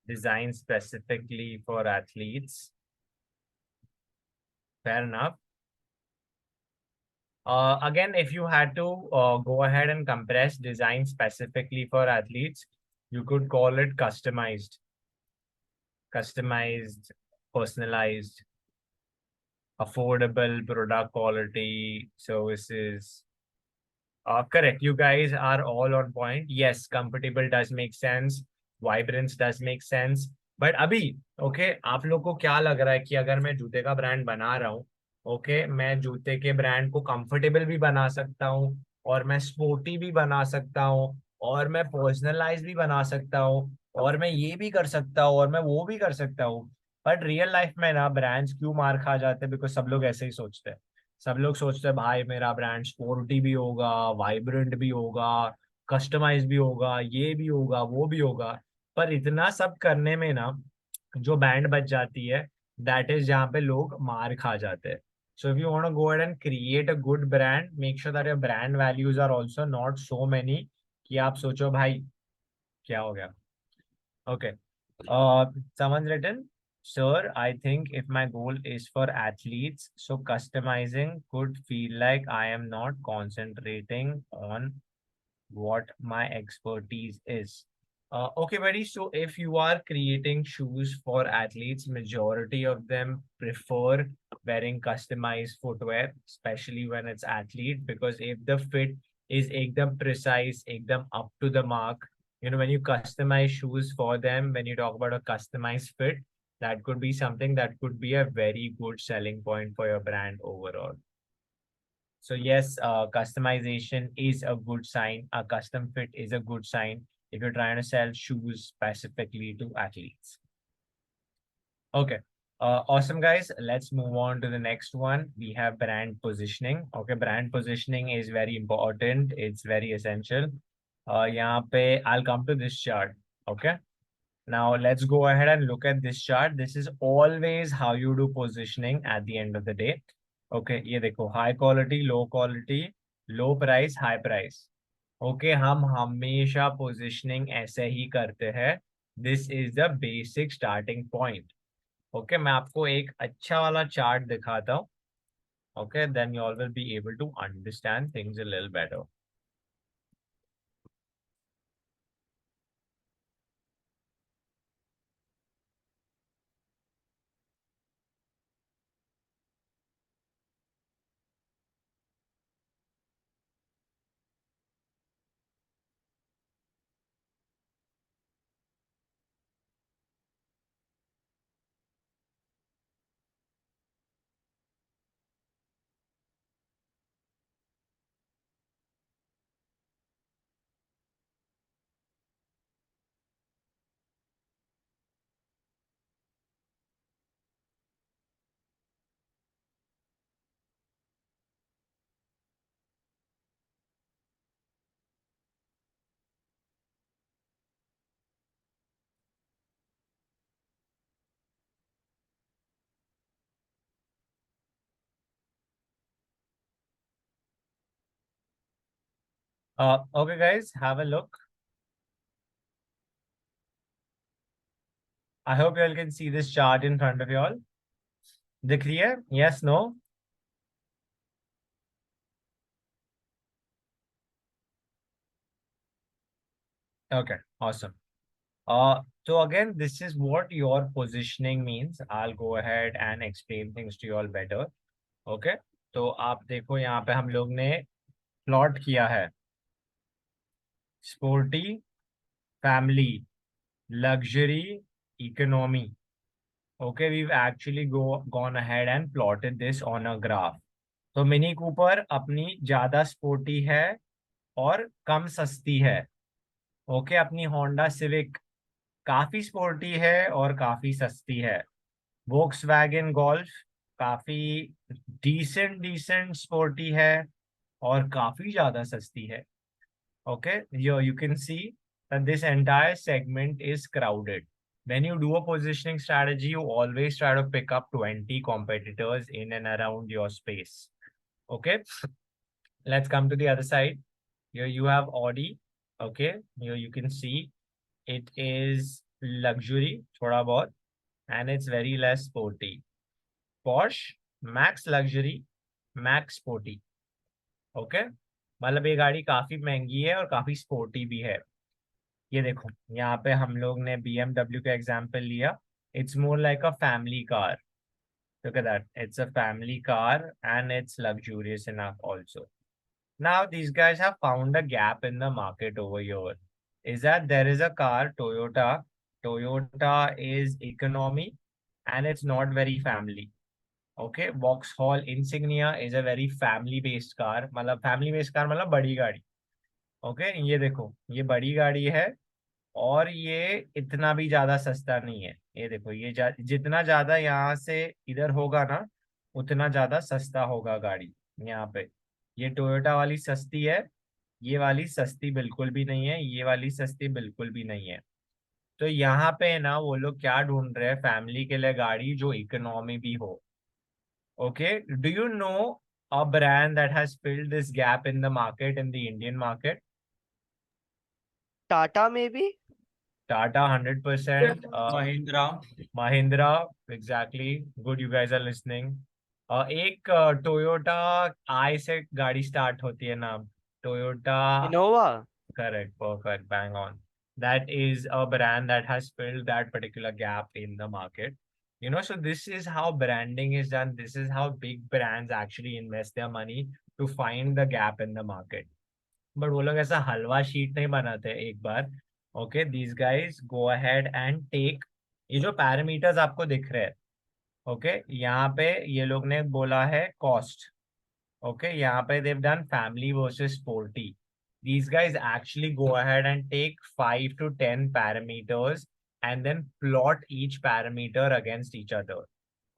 [SPEAKER 1] Designed specifically for athletes. Fair enough. Again, if you had to go ahead and compress design specifically for athletes, you could call it customized, personalized, affordable product quality services. Correct. You guys are all on point. Yes, comfortable does make sense. Vibrance does make sense. But अभी okay आप लोग को क्या लग रहा है कि अगर मैं जूते का ब्रांड बना रहा हूँ ओके मैं जूते के ब्रांड को कंफर्टेबल भी बना सकता हूँ और मैं स्पोर्टी भी बना सकता हूँ और मैं पर्सनलाइज भी बना सकता हूँ और मैं ये भी कर सकता हूँ और मैं वो भी कर सकता हूँ बट रियल लाइफ में ना ब्रांड्स क्यों मार खा जाते हैं बिकॉज सब लोग ऐसे ही सोचते हैं सब लोग सोचते हैं भाई मेरा ब्रांड स्पोर्टी भी होगा वाइब्रेंट भी होगा कस्टमाइज भी होगा ये भी होगा वो भी होगा पर इतना सब करने में ना जो बैंड बच जाती है दैट इज जहाँ पे लोग मार खा जाते हैं so if you want to go ahead and create a good brand make sure that your brand values are also not so many कि आप सोचो भाई क्या हो गया okay someone's written sir I think if my goal is for athletes so customizing could feel like I am not concentrating on what my expertise is. Okay, buddy. So if you are creating shoes for athletes, majority of them prefer wearing customized footwear, especially when it's athlete, because if the fit is ekdam precise, ekdam up to the mark, when you customize shoes for them, when you talk about a customized fit, that could be something that could be a very good selling point for your brand overall. So yes, customization is a good sign. A custom fit is a good sign if you're trying to sell shoes specifically to athletes. Okay. Awesome, guys. Let's move on to the next one. We have brand positioning. Okay, brand positioning is very important. It's very essential. यहाँ पे I'll come to this chart. Okay. Now let's go ahead and look at this chart. This is always how you do positioning at the end of the day. Okay, ये देखो high quality, low quality, low price, high price. Okay, हम हमेशा positioning ऐसे ही करते हैं. This is the basic starting point. Okay, मैं आपको एक अच्छा वाला chart दिखाता हूँ. Okay, then you all will be able to understand things a little better. Okay, guys, have a look. I hope you all can see this chart in front of you all. दिख रही है? Yes, no? Okay, awesome. So again, this is what your positioning means. I'll go ahead and explain things to you all better. Okay. तो आप देखो यहाँ पे हम लोग ने प्लॉट किया है sporty family luxury economy Okay, we've actually gone ahead and plotted this on a graph. तो मिनी कूपर अपनी ज्यादा स्पोर्टी है और कम सस्ती है. ओके, अपनी होंडा सिविक काफी स्पोर्टी है और काफी सस्ती है. वोक्सवैगन गोल्फ काफी डिसेंट डिसेंट स्पोर्टी है और काफी ज्यादा सस्ती है. Okay, you can see that this entire segment is crowded. When you do a positioning strategy, you always try to pick up 20 competitors in and around your space. Okay, let's come to the other side. Here you have Audi. Okay, here you can see it is luxury, thoda bahut, and it's very less sporty. Porsche, max luxury, max sporty. Okay, मतलब ये गाड़ी काफी महंगी है और काफी sporty भी है. ये देखो, यहाँ पे हम लोग ने BMW का एग्जांपल लिया. It's more like a family car. Look at that, it's a family car and it's luxurious enough also. Now these guys have found a gap in the market over here. Is that there is a car, Toyota. Toyota is economy and it's not very family. Okay, Vauxhall Insignia is a very family based car. मतलब family based car मतलब बड़ी गाड़ी. Okay, ये देखो, ये बड़ी गाड़ी है और ये इतना भी ज्यादा सस्ता नहीं है. ये देखो, ये जितना ज्यादा यहाँ से इधर होगा ना, उतना ज्यादा सस्ता होगा गाड़ी. यहाँ पे ये टोयोटा वाली सस्ती है, ये वाली सस्ती बिल्कुल भी नहीं है, ये वाली सस्ती बिल्कुल भी नहीं है. तो यहाँ पे ना वो लोग क्या ढूंढ रहे हैं, फैमिली के लिए गाड़ी जो इकोनॉमी भी हो. Okay, do you know a brand that has filled this gap in the market, in the Indian market?
[SPEAKER 2] Tata में भी।
[SPEAKER 1] Tata 100%.
[SPEAKER 3] Mahindra.
[SPEAKER 1] Mahindra, exactly. Good, you guys are listening. एक टोयोटा आई से गाड़ी स्टार्ट होती है नाम, Toyota.
[SPEAKER 2] Innova.
[SPEAKER 1] Correct, perfect, bang on. That is a brand that has filled that particular gap in the market. So this is how branding is done. This is how big brands actually invest their money to find the gap in the market. But वो लोग ऐसा हलवा sheet नहीं बनाते एक बार. Okay, these guys go ahead and take. ये जो पैरामीटर्स आपको दिख रहे हैं, ओके, यहाँ पे ये लोग ने बोला है कॉस्ट. ओके, यहाँ पे they've done family versus sporty. These guys actually go ahead and take 5 to 10 parameters and then plot each parameter against each other.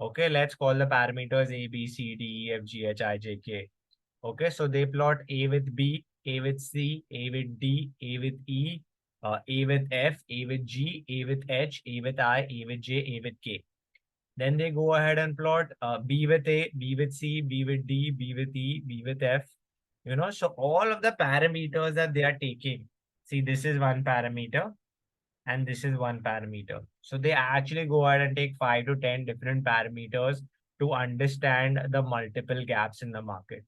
[SPEAKER 1] Okay, let's call the parameters A, B, C, D, E, F, G, H, I, J, K. Okay, so they plot A with B, A with C, A with D, A with E, A with F, A with G, A with H, A with I, A with J, A with K. Then they go ahead and plot B with A, B with C, B with D, B with E, B with F. So all of the parameters that they are taking. See, this is one parameter and this is one parameter. So they actually go ahead and take 5 to 10 different parameters to understand the multiple gaps in the market.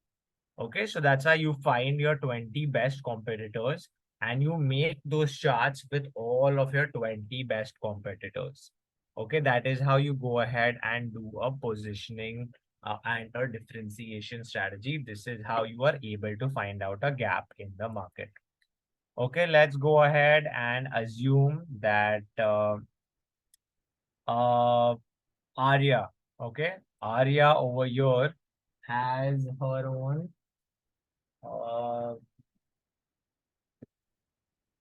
[SPEAKER 1] Okay, so that's how you find your 20 best competitors and you make those charts with all of your 20 best competitors. Okay, that is how you go ahead and do a positioning and a differentiation strategy. This is how you are able to find out a gap in the market. Okay, let's go ahead and assume that uh, Arya, okay, Arya over here has her own uh,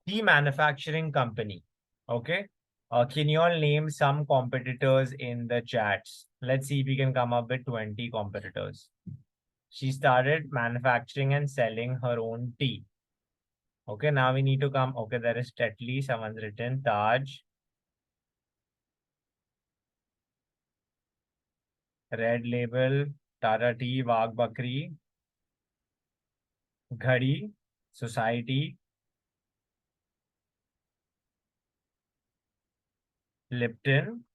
[SPEAKER 1] tea manufacturing company. Okay. Can you all name some competitors in the chats? Let's see if we can come up with 20 competitors. She started manufacturing and selling her own tea. Okay, now we need to come. Okay, there is Tetley, someone's written Taj, Red Label, Tata Tea, Wagh Bakri, Ghadi, Society, Lipton.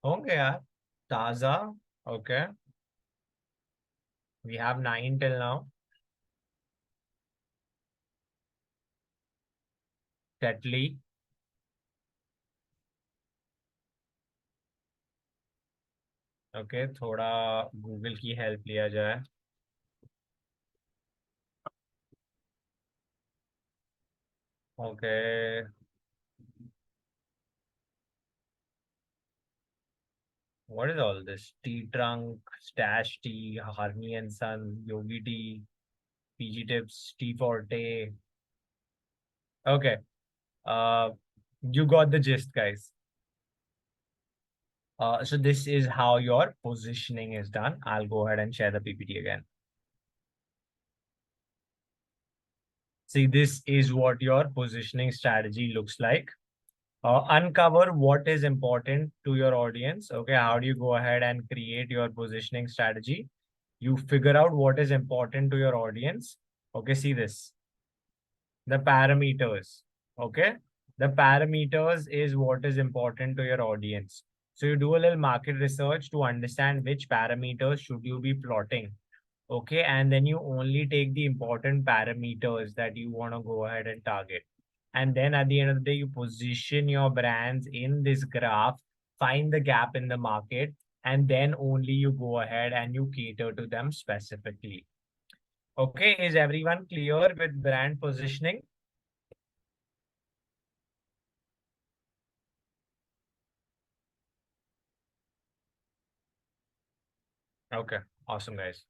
[SPEAKER 1] होंगे यार. Taza. Okay, we have 9 till now. Tetley. Okay, थोड़ा Google की help लिया जाए. Okay. What is all this? Tea trunk, stash tea, Harney and Son, Yogi tea, PG tips, tea forte. Okay. Uh, you got the gist, guys. So this is how your positioning is done. I'll go ahead and share the PPT again. See, this is what your positioning strategy looks like. Uncover what is important to your audience. Okay, how do you go ahead and create your positioning strategy? You figure out what is important to your audience. Okay, see this. The parameters. Okay, the parameters is what is important to your audience. So you do a little market research to understand which parameters should you be plotting. Okay, and then you only take the important parameters that you want to go ahead and target. And then at the end of the day, you position your brands in this graph, find the gap in the market, and then only you go ahead and you cater to them specifically. Okay, is everyone clear with brand positioning? Okay, awesome, guys.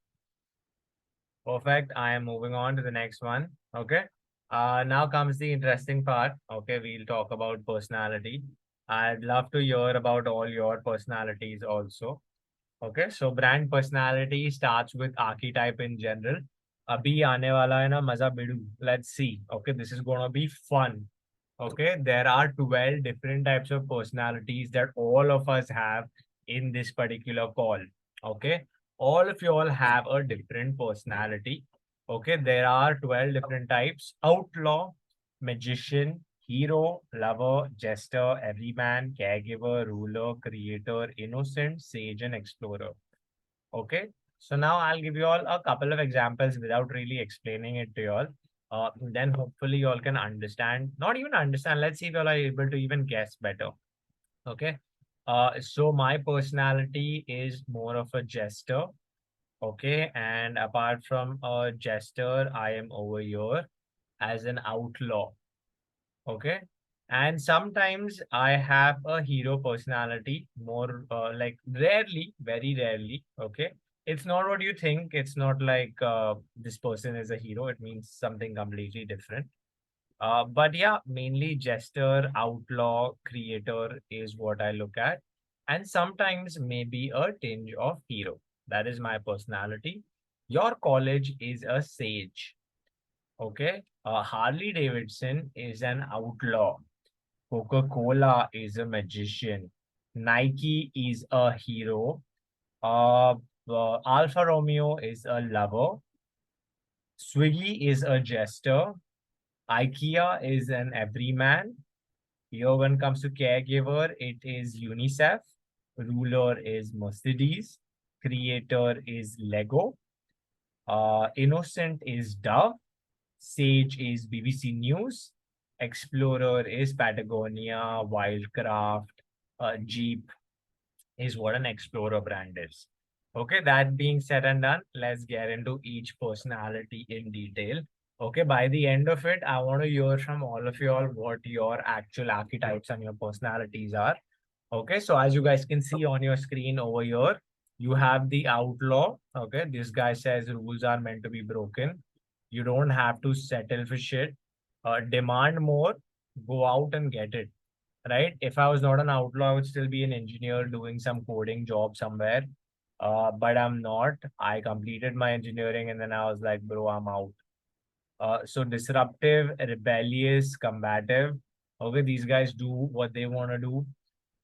[SPEAKER 1] Perfect. I am moving on to the next one. Okay. Now comes the interesting part. Okay, we'll talk about personality. I'd love to hear about all your personalities also. Okay, so brand personality starts with archetype in general. अभी आने वाला है ना मजा बिडू. Let's see. Okay, this is gonna be fun. Okay, there are 12 different types of personalities that all of us have in this particular call. Okay, all of you all have a different personality. Okay, there are 12 different types: outlaw, magician, hero, lover, jester, everyman, caregiver, ruler, creator, innocent, sage, and explorer. Okay, so now I'll give you all a couple of examples without really explaining it to you all. Then hopefully you all can understand, not even understand. Let's see if you all are able to even guess better. Okay. So my personality is more of a jester. Okay, and apart from a jester, I am over here as an outlaw. Okay. And sometimes I have a hero personality, more like rarely, very rarely. Okay. It's not what you think. It's not like this person is a hero. It means something completely different. But yeah, mainly jester, outlaw, creator is what I look at. And sometimes maybe a tinge of hero. That is my personality. Your college is a sage. Okay. Harley Davidson is an outlaw. Coca-Cola is a magician. Nike is a hero. Uh, Alfa Romeo is a lover. Swiggy is a jester. IKEA is an everyman. Here, when it comes to caregiver, it is UNICEF. Ruler is Mercedes. Creator is Lego. Innocent is Dove. Sage is BBC News. Explorer is Patagonia. Wildcraft. Jeep is what an Explorer brand is. Okay, that being said and done, let's get into each personality in detail. Okay, by the end of it, I want to hear from all of you all what your actual archetypes and your personalities are. Okay, so as you guys can see on your screen over here, you have the outlaw. Okay, this guy says rules are meant to be broken. You don't have to settle for shit. Demand more, go out and get it. Right? If I was not an outlaw, I would still be an engineer doing some coding job somewhere. But I'm not. I completed my engineering and then I was like, bro, I'm out. So disruptive, rebellious, combative. Okay, these guys do what they want to do.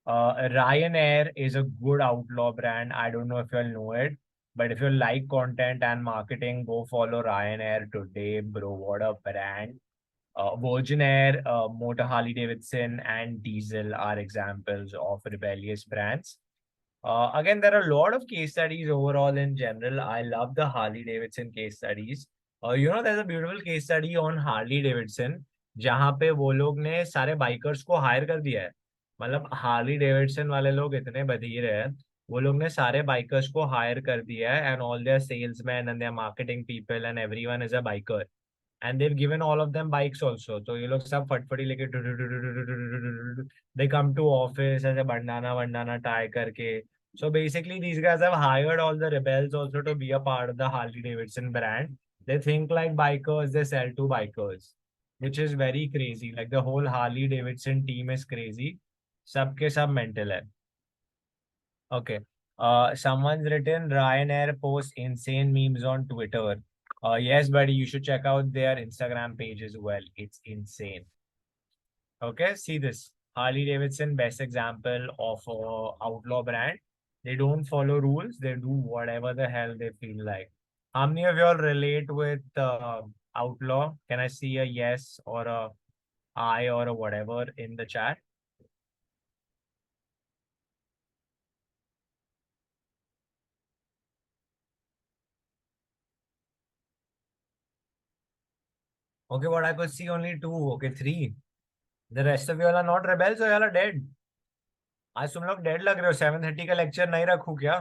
[SPEAKER 1] Ryanair is a good outlaw brand. I don't know if you'll know it, but if you like content and marketing, go follow Ryanair today, bro. What a brand. Virgin Air, Motor Harley Davidson, and Diesel are examples of rebellious brands. Again, there are a lot of case studies overall in general. I love the Harley Davidson case studies. There's a beautiful case study on Harley Davidson, जहाँ पे वो लोग ने सारे bikers को higher कर दिया है. मतलब हार्ली डेविडसन वाले लोग इतने बधिर हैं, वो लोग ने सारे बाइकर्स को हायर कर दिया है, and all their salesman and their marketing people and everyone is a biker. and they've given all of them bikes also. So ये लोग सब फटफटी लेके they come to office as a bandana tie करके. So basically these guys have hired all the rebels also to be a part of the Harley Davidson brand. They think like bikers, they sell to bikers, which is very crazy. Like the whole Harley Davidson team is crazy. सबके सब mental है. Okay. Someone's written Ryanair posts insane memes on Twitter. Yes, buddy, you should check out their Instagram page as well. It's insane. Okay, see this. Harley Davidson, best example of a outlaw brand. They don't follow rules. They do whatever the hell they feel like. How many of y'all relate with outlaw? Can I see a yes or a I or a whatever in the chat? Okay, what I could see only two. Okay, three. The rest of y'all are not rebels or y'all are dead. आज तुम लोग dead लग रहे हो. 7:30 का lecture नहीं रखूं क्या?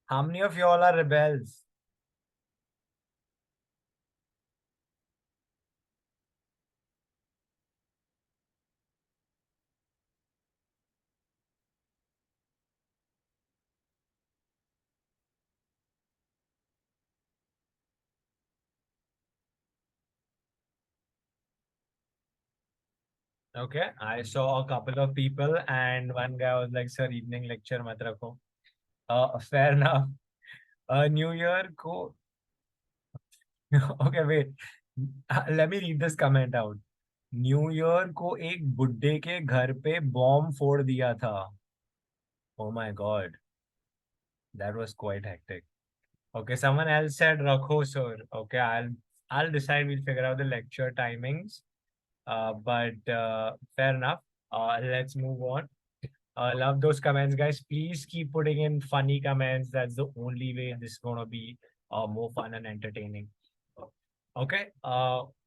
[SPEAKER 1] How many of y'all are rebels? Okay, I saw a couple of people and one guy was like, sir, evening lecture mat rakho. Fair enough. New Year को. Okay, wait. Let me read this comment out. New year को एक बुड्ढे के घर पे bomb फोड़ दिया था. Oh my God, that was quite hectic. Okay, someone else said rakho sir. Okay, I'll decide. We'll figure out the lecture timings. But fair enough. Let's move on. Love those comments, guys. Please keep putting in funny comments. That's the only way this is gonna be more fun and entertaining. Okay.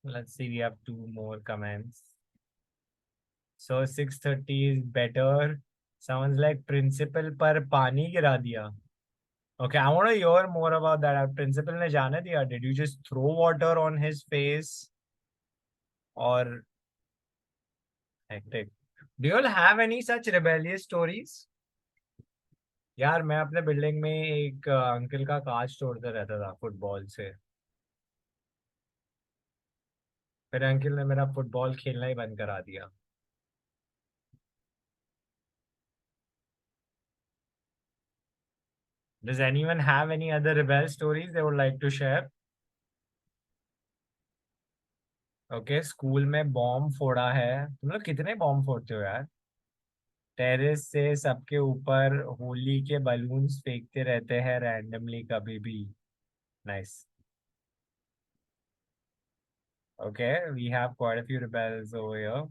[SPEAKER 1] Let's see. We have two more comments. So 6:30 is better. Someone's like principal पर पानी गिरा दिया. Okay, I want to hear more about that. Principal ने जाने दिया. Did you just throw water on his face or hectic? Do you all have any such rebellious stories? यार मैं अपने बिल्डिंग में एक अंकल का कांच तोड़ता रहता था फुटबॉल से. फिर अंकल ने मेरा फुटबॉल खेलना ही बंद करा दिया. Does anyone have any other rebel stories they would like to share? Okay, school में बॉम्ब फोड़ा है. तुम लोग कितने बॉम्ब फोड़ते हो यार? टेरेस से सबके ऊपर होली के बलून्स फेंकते रहते हैं रैंडमली कभी भी. Nice. Okay, we have quite a few rebels over here.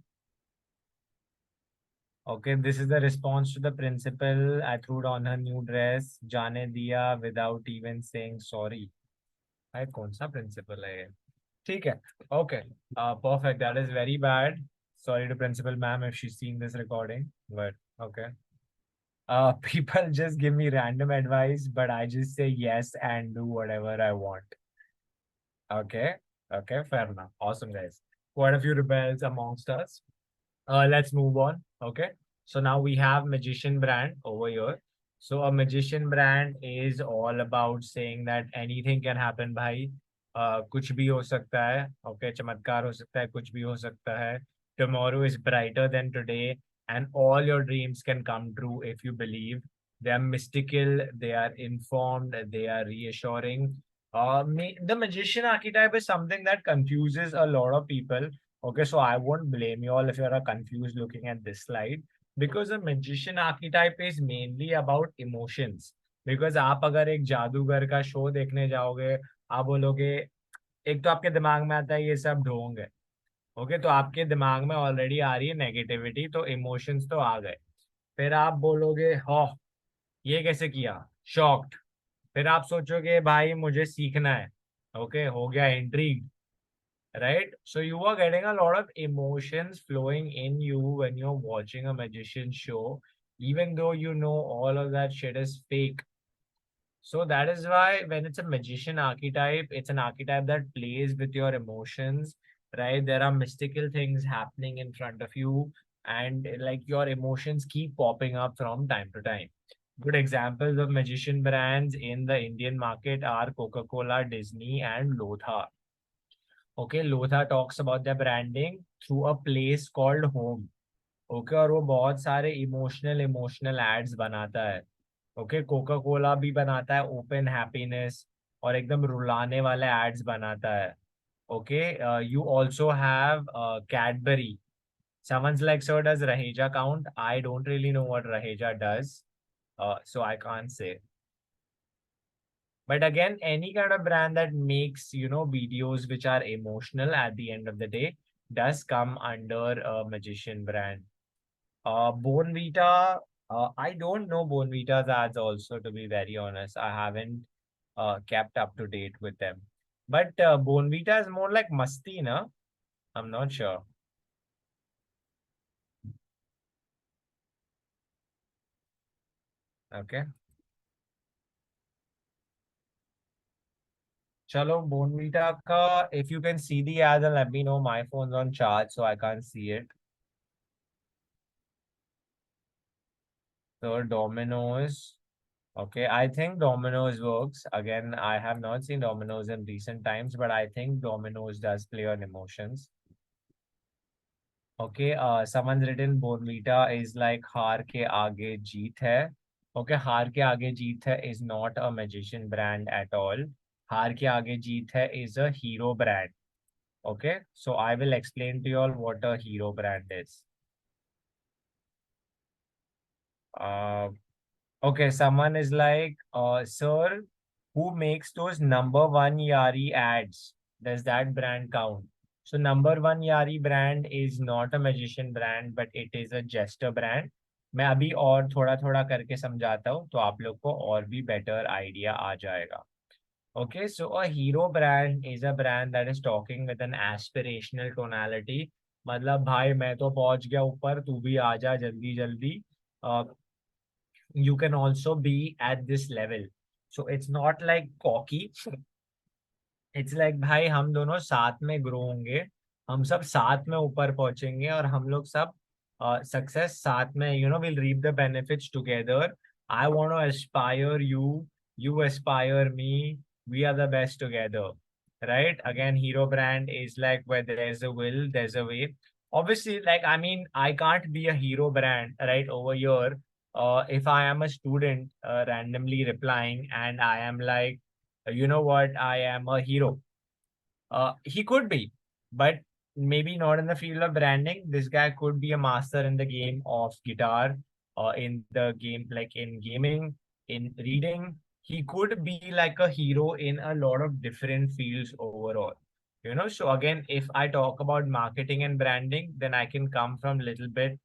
[SPEAKER 1] Okay, this is the response to the principal. I threw it on her new dress. जाने दिया without even saying sorry. भाई कौन सा principal है ये? ठीक है. Okay. Perfect. That is very bad. Sorry to principal ma'am if she's seeing this recording. But okay. People just give me random advice, but I just say yes and do whatever I want. Okay. Okay. Fair enough. Awesome, guys. Quite a few rebels amongst us. Let's move on. Okay. So now we have magician brand over here. So a magician brand is all about saying that anything can happen, भाई. कुछ भी हो सकता है. Okay, चमत्कार हो सकता है, कुछ भी हो सकता है. Tomorrow is brighter than today, and all your dreams can come true if you believe. They are mystical, they are informed, they are reassuring. The magician archetype is something that confuses a lot of people. Okay, so I won't blame you all if you're confused looking at this slide, because a magician archetype is mainly about emotions. Because आप अगर एक जादूगर का show देखने जाओगे, आप बोलोगे, एक तो आपके दिमाग में आता है ये सब ढोंग है. ओके, तो आपके दिमाग में ऑलरेडी आ रही है नेगेटिविटी, तो इमोशंस तो आ गए. फिर आप बोलोगे हो, ये कैसे किया, शॉक्ड. फिर आप सोचोगे भाई मुझे सीखना है. ओके, हो गया intrigue. Right? So you are getting a lot of emotions flowing in you when you're watching a magician show, even though you know all of that shit is fake. So that is why when it's a magician archetype, it's an archetype that plays with your emotions, right? There are mystical things happening in front of you, and like your emotions keep popping up from time to time. Good examples of magician brands in the Indian market are Coca-Cola, Disney, and Lotha. Okay, Lotha talks about their branding through a place called home. Okay और वो बहुत सारे emotional ads बनाता है. Okay Coca Cola भी बनाता है open happiness और एकदम रुलाने वाले एड्स बनाता है. Okay you also have Cadbury. Someone's like, so does Raheja count? I don't really know what Raheja does, so I can't say. But again, any kind of brand that makes, videos which are emotional at the end of the day does come under a magician brand. Bonvita, I don't know Bonvita's ads also, to be very honest. I haven't kept up to date with them. But Bonvita is more like masti, na? I'm not sure. Okay. Chalo, Bonvita ka, if you can see the ads, then let me know. My phone's on charge, so I can't see it. So Domino's. Okay, I think Domino's works. Again, I have not seen Domino's in recent times, but I think Domino's does play on emotions. Okay, someone's written Bonvita is like हार के आगे जीत है. Okay, हार के आगे जीत है is not a magician brand at all. हार के आगे जीत है is a hero brand. Okay, so I will explain to you all what a hero brand is. Uh, Okay, someone is like, sir, who makes those number one Yari ads? Does that brand count? So number one Yari brand is not a magician brand, but it is a jester brand. मैं अभी और थोड़ा थोड़ा करके समझाता हूँ तो आप लोग को और भी better idea आ जाएगा. Okay, so a hero brand is a brand that is talking with an aspirational tonality. मतलब भाई मैं तो पहुंच गया ऊपर तू भी आ जा जल्दी जल्दी. You can also be at this level. So it's not like cocky. It's like भाई हम दोनों साथ में ग्रो होंगे. हम सब साथ में ऊपर पहुंचेंगे और हम लोग सब सक्सेस साथ में will reap the benefits together. I want to aspire you. You aspire me. We are the best together. Right, again, hero brand is like where there's a will, there's a way. Obviously, like, I mean, I can't be a hero brand right over here. If I am a student randomly replying and I am like, you know what, I am a hero. He could be, but maybe not in the field of branding. This guy could be a master in the game of guitar, in the game, like in gaming, in reading. He could be like a hero in a lot of different fields overall. So again, if I talk about marketing and branding, then I can come from a little bit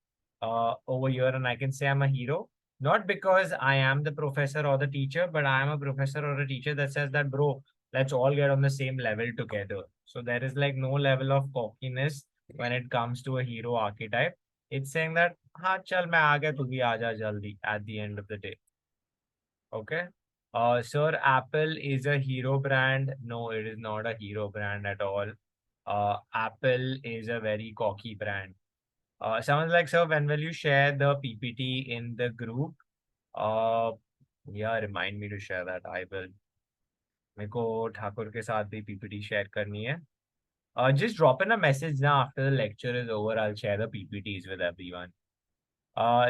[SPEAKER 1] over here and I can say I'm a hero. Not because I am the professor or the teacher, but I am a professor or a teacher that says that, bro, let's all get on the same level together. So there is like no level of cockiness when it comes to a hero archetype. It's saying that, हाँ चल मैं आ गया तू भी आ जा जल्दी at the end of the day. Okay. Sir, Apple is a hero brand. No, it is not a hero brand at all. Apple is a very cocky brand. Someone's like, sir, when will you share the PPT in the group? Uh, yeah, remind me to share that. I will. मेरे को ठाकुर के साथ भी PPT share करनी है. Just drop in a message now after the lecture is over. I'll share the PPTs with everyone.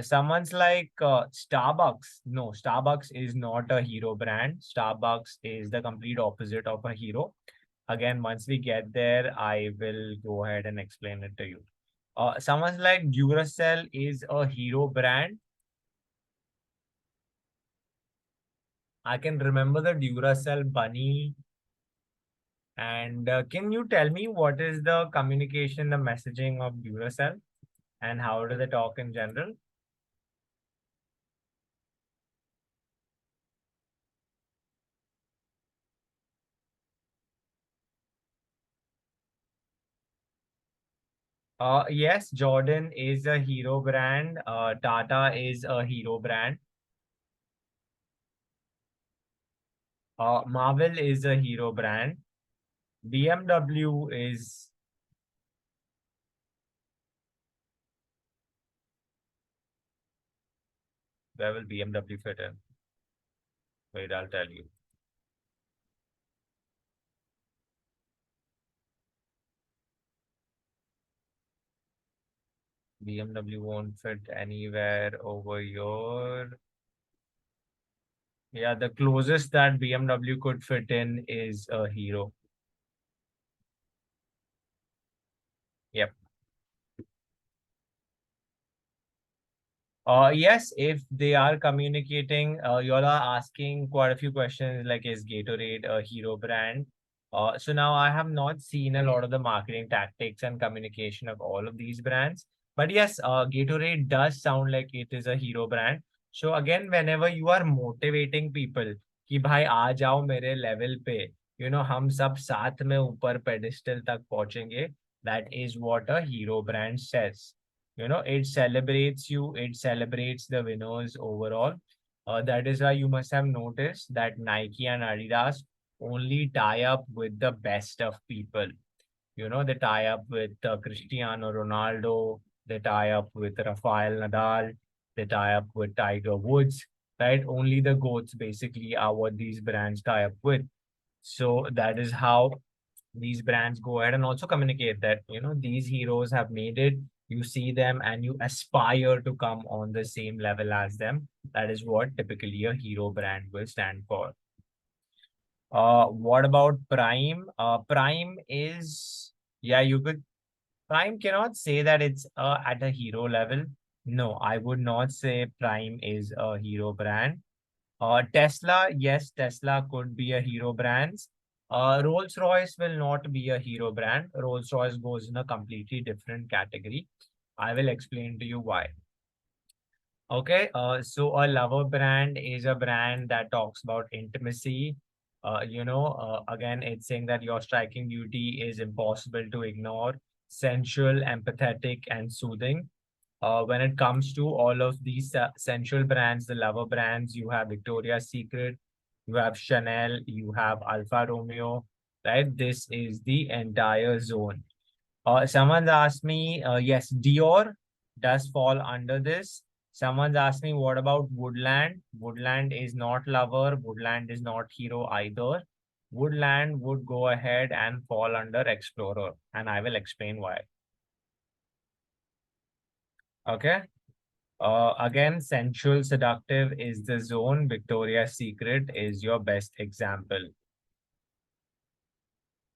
[SPEAKER 1] Someone's like Starbucks. No, Starbucks is not a hero brand. Starbucks is the complete opposite of a hero. Again, once we get there, I will go ahead and explain it to you. Someone's like Duracell is a hero brand. I can remember the Duracell bunny. And can you tell me what is the communication, the messaging of Duracell, and how do they talk in general? Yes, Jordan is a hero brand. Tata is a hero brand. Marvel is a hero brand. BMW is, where will BMW fit in? Wait, I'll tell you. BMW won't fit anywhere over here. Yeah, the closest that BMW could fit in is a hero. Yep. Yes, if they are communicating, you all are asking quite a few questions like, is Gatorade a hero brand? So now I have not seen a lot of the marketing tactics and communication of all of these brands. But yes, Gatorade does sound like it is a hero brand. So again, whenever you are motivating people कि भाई आ जाओ मेरे level पे, हम सब साथ में ऊपर pedestal तक पहुंचेंगे, that is what a hero brand says. It celebrates you, it celebrates the winners overall. That is why you must have noticed that Nike and Adidas only tie up with the best of people. They tie up with Cristiano Ronaldo, they tie up with Rafael Nadal, they tie up with Tiger Woods, right? Only the goats basically are what these brands tie up with. So that is how these brands go ahead and also communicate that these heroes have made it. You see them and you aspire to come on the same level as them. That is what typically a hero brand will stand for. What about Prime? Prime is, yeah, you could, Prime cannot say that it's at a hero level. No, I would not say Prime is a hero brand. Tesla, yes, Tesla could be a hero brand. Rolls-Royce will not be a hero brand. Rolls-Royce goes in a completely different category. I will explain to you why. Okay, so a lover brand is a brand that talks about intimacy. Again, it's saying that your striking beauty is impossible to ignore, sensual, empathetic, and soothing. When it comes to all of these sensual brands, the lover brands, you have Victoria's Secret, you have Chanel, you have Alfa Romeo, right? This is the entire zone. Someone's asked me, yes, Dior does fall under this. Someone's asked me, what about Woodland? Woodland is not lover. Woodland is not hero either. Woodland would go ahead and fall under Explorer, and I will explain why. Okay. Again, sensual seductive is the zone. Victoria's Secret is your best example.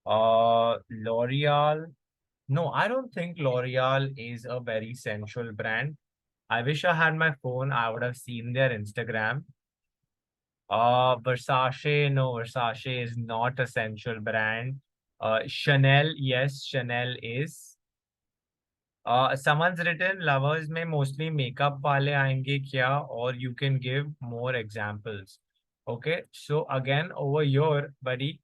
[SPEAKER 1] L'Oreal. No, I don't think L'Oreal is a very sensual brand. I wish I had my phone. I would have seen their Instagram. Versace, no, Versace is not a sensual brand. Chanel, yes, Chanel is. Someone's written lovers में mostly makeup वाले आएंगे क्या, or you can give more examples. Okay, so again over here, buddy,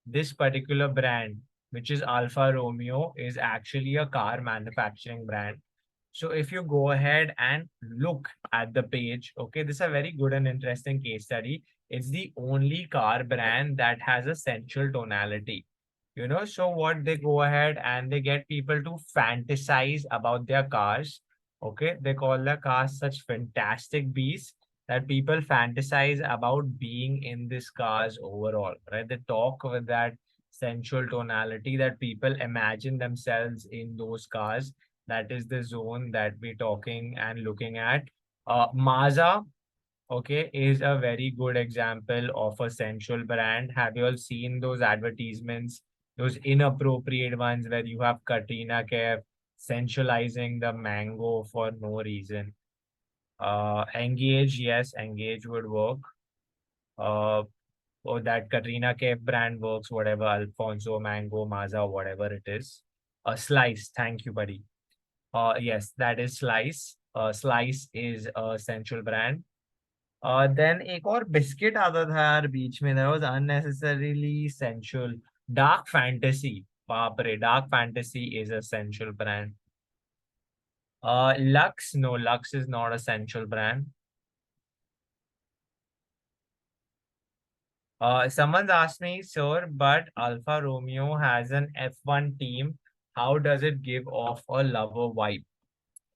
[SPEAKER 1] this particular brand, which is Alfa Romeo, is actually a car manufacturing brand. So if you go ahead and look at the page, okay, this is a very good and interesting case study. It's the only car brand that has a sensual tonality. So what they go ahead and they get people to fantasize about their cars. Okay, they call their cars such fantastic beasts that people fantasize about being in these cars overall, right? They talk with that sensual tonality that people imagine themselves in those cars. That is the zone that we're talking and looking at. Mazda, okay, is a very good example of a sensual brand. Have you all seen those advertisements, those inappropriate ones where you have Katrina Kaif sensualizing the mango for no reason? Engage, yes, Engage would work. Uh, or that Katrina Kaif brand works, whatever, Alfonso, Mango, Mazda, whatever it is. Slice, thank you, buddy. Yes, that is Slice. Slice is a sensual brand. Then एक और biscuit आता था यार बीच में, that was unnecessarily sensual. Dark Fantasy, बाप रे, Dark Fantasy is a sensual brand. Lux, no, Lux is not a sensual brand. Someone's asked me, sir, but Alfa Romeo has an F1 team. How does it give off a lover vibe?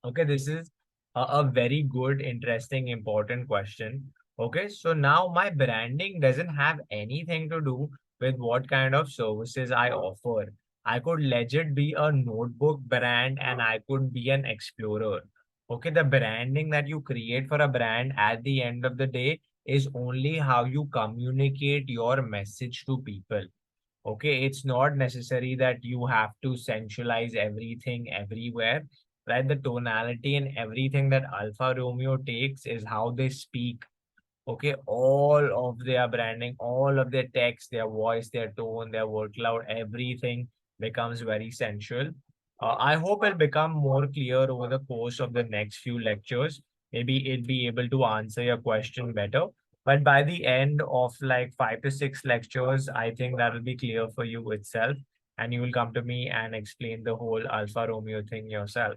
[SPEAKER 1] Okay, this is a very good, interesting, important question. Okay, so now my branding doesn't have anything to do with what kind of services I offer. I could legit be a notebook brand and I could be an explorer. Okay, the branding that you create for a brand at the end of the day is only how you communicate your message to people. Okay, it's not necessary that you have to centralize everything everywhere, right? The tonality and everything that Alfa Romeo takes is how they speak. Okay, all of their branding, all of their text, their voice, their tone, their word cloud, everything becomes very central. I hope it'll become more clear over the course of the next few lectures. Maybe it'll be able to answer your question better. But by the end of like 5 to 6 lectures, I think that will be clear for you itself. And you will come to me and explain the whole Alfa Romeo thing yourself.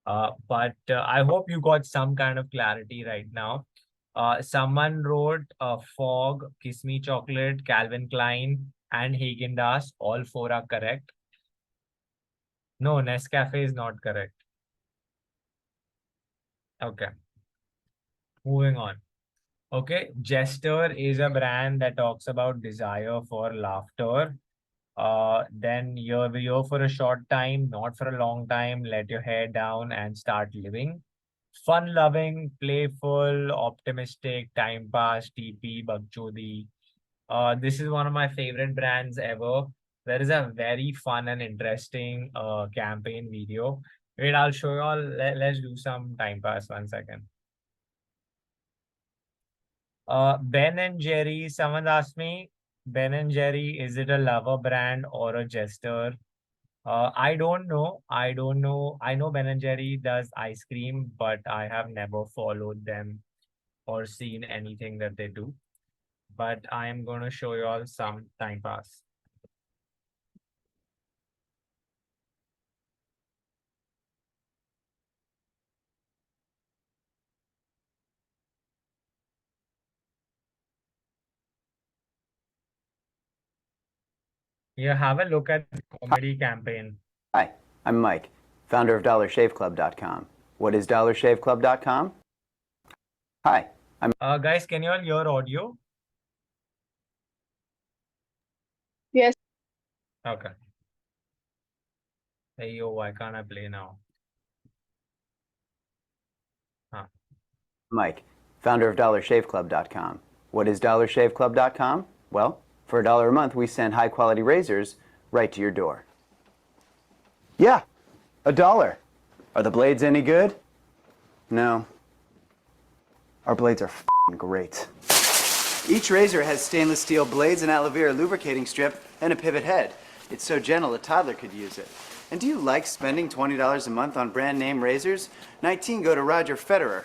[SPEAKER 1] But I hope you got some kind of clarity right now. Someone wrote Fog, Kiss Me Chocolate, Calvin Klein, and Haagen-Dazs. All four are correct. No, Nescafe is not correct. Okay, moving on. Okay, Jester is a brand that talks about desire for laughter. Then you're here for a short time, not for a long time. Let your hair down and start living. Fun loving, playful, optimistic, time pass, TP, Bakchodi. This is one of my favorite brands ever. There is a very fun and interesting campaign video. Wait, I'll show you all. Let's do some time pass. 1 second. Ben and Jerry, someone asked me, Ben and Jerry, is it a lover brand or a jester? I don't know. I don't know. I know Ben and Jerry does ice cream, but I have never followed them or seen anything that they do. But I am going to show you all some time pass. You have a look at the comedy campaign.
[SPEAKER 3] Hi, I'm Mike, founder of DollarShaveClub.com. What is DollarShaveClub.com? Hi,
[SPEAKER 1] Guys, can you all hear audio?
[SPEAKER 4] Yes.
[SPEAKER 1] Okay. Hey, yo, why can't I play now? Huh.
[SPEAKER 3] Mike, founder of DollarShaveClub.com. What is DollarShaveClub.com? Well, for $1 a month, we send high-quality razors right to your door. Yeah, $1. Are the blades any good? No. Our blades are f***ing great. Each razor has stainless steel blades, an aloe vera lubricating strip, and a pivot head. It's so gentle a toddler could use it. And do you like spending $20 a month on brand name razors? 19 go to Roger Federer.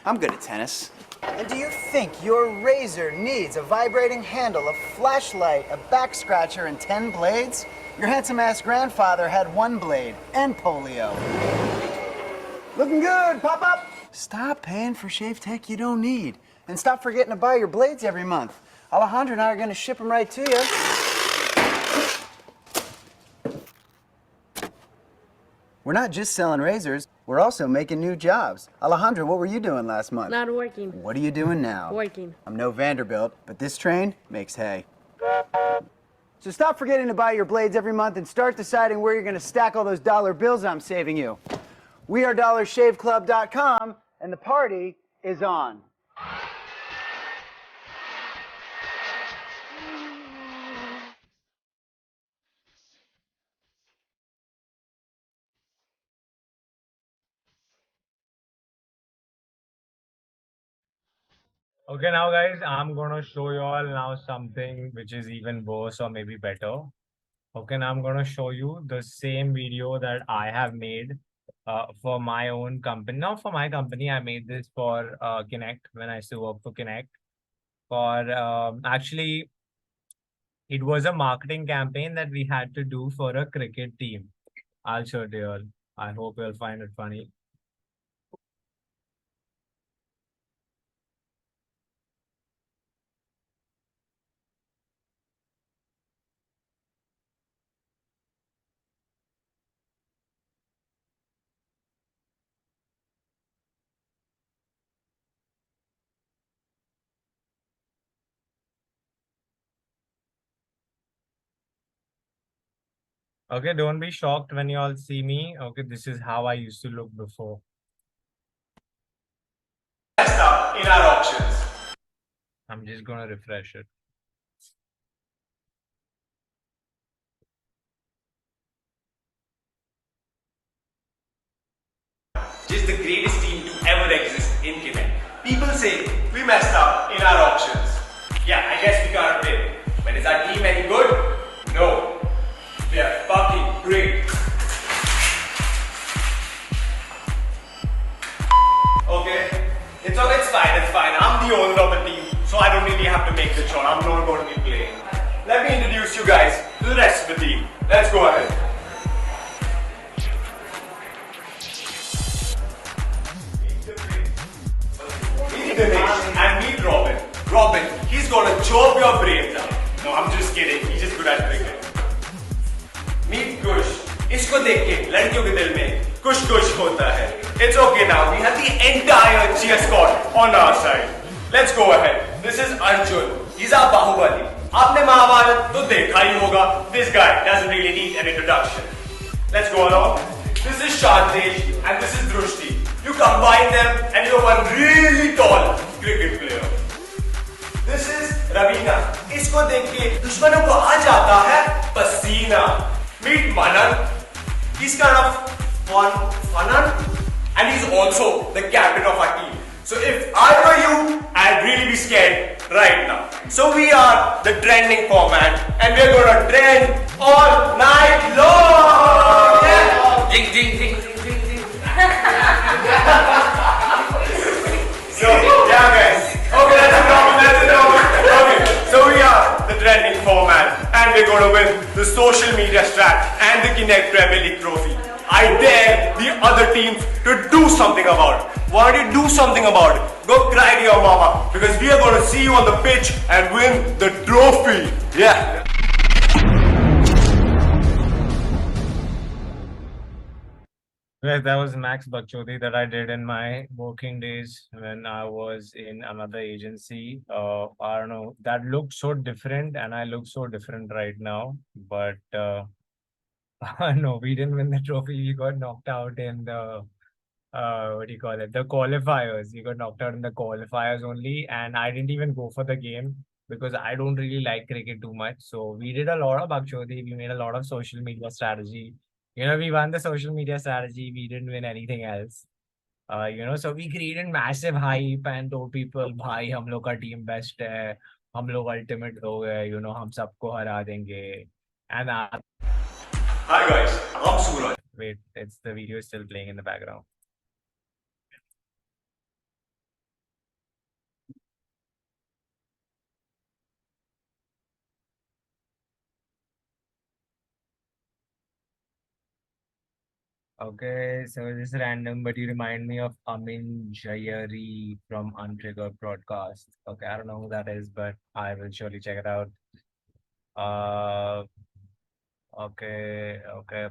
[SPEAKER 3] I'm good at tennis. And do you think your razor needs a vibrating handle, a flashlight, a back scratcher, and 10 blades? Your handsome-ass grandfather had 1 blade and polio. Looking good, pop up! Stop paying for shave tech you don't need. And stop forgetting to buy your blades every month. Alejandro and I are going to ship them right to you. We're not just selling razors, we're also making new jobs. Alejandro, what were you doing last month?
[SPEAKER 4] Not working.
[SPEAKER 3] What are you doing now?
[SPEAKER 4] Working.
[SPEAKER 3] I'm no Vanderbilt, but this train makes hay. So stop forgetting to buy your blades every month and start deciding where you're going to stack all those dollar bills I'm saving you. We are DollarShaveClub.com, and the party is on.
[SPEAKER 1] Okay, now guys, I'm gonna show you all now something which is even worse or maybe better. Okay, now I'm gonna show you the same video that I have made for my own company. Not for my company, I made this for Connect when I used to work for Connect. For actually, it was a marketing campaign that we had to do for a cricket team. I'll show it to you all. I hope you'll find it funny. Okay, don't be shocked when you all see me. Okay, this is how I used to look before.
[SPEAKER 5] In our options.
[SPEAKER 1] I'm just gonna refresh it.
[SPEAKER 5] Just the greatest team to ever exist in Quebec. People say we messed up in our options. Yeah, I guess we can't win. But is our team any good? No. We are fucking great. Okay, it's fine. I'm the owner of the team, so I don't really have to make the shot. I'm not going to be playing. Let me introduce you guys to the rest of the team. Let's go ahead. Meet Dinesh and meet Robin. Robin, he's gonna chop your brains out. No, I'm just kidding. He's just good at cricket. Meet Kush. इसको देख के लड़कियों के दिल में कुछ कुछ होता है. It's okay now. We have the entire cheer squad on our side. Let's go ahead. This is Arjun. He's our Bahubali. आपने महाभारत तो देखा ही होगा. This guy doesn't really need an introduction. Let's go along. This is Shandesh and this is Drushti. You combine them and you're one really tall cricket player. This is Ravina. इसको देख के दुश्मनों को आ जाता है पसीना. Meet Manan. He's kind of fun, and he's also the captain of our team. So if I were you, I'd really be scared right now. So we are the trending format, and we're gonna trend all night long. Yeah. Ding ding ding ding ding ding. So yeah, guys. Okay, that's enough. Okay, so we are the trending format, and we're gonna win the social media strat and the Kinect Premier League trophy. I dare the other teams to do something about it. Why don't you do something about it? Go cry to your mama, because we are going to see you on the pitch and win the trophy. Yeah.
[SPEAKER 1] Well, that was Max Bakchodi that I did in my working days when I was in another agency. I don't know, that looked so different and I look so different right now. But no, we didn't win the trophy. We got knocked out in the what do you call it? The qualifiers. We got knocked out in the qualifiers only, and I didn't even go for the game because I don't really like cricket too much. So we did a lot of Bakchodi. We made a lot of social media strategy. We won the social media strategy. We didn't win anything else. So we created massive hype and told people, भाई हम लोग का team best है, हम लोग ultimate लोग है, हम सबको हरा देंगे. And
[SPEAKER 5] Hi guys, I'm Suraaj.
[SPEAKER 1] wait, it's the video is still playing in the background. Okay, so this is random, but you remind me of Amin Jayari from Untriggered Broadcast. Okay, I don't know who that is, but I will surely check it out. Uh, okay,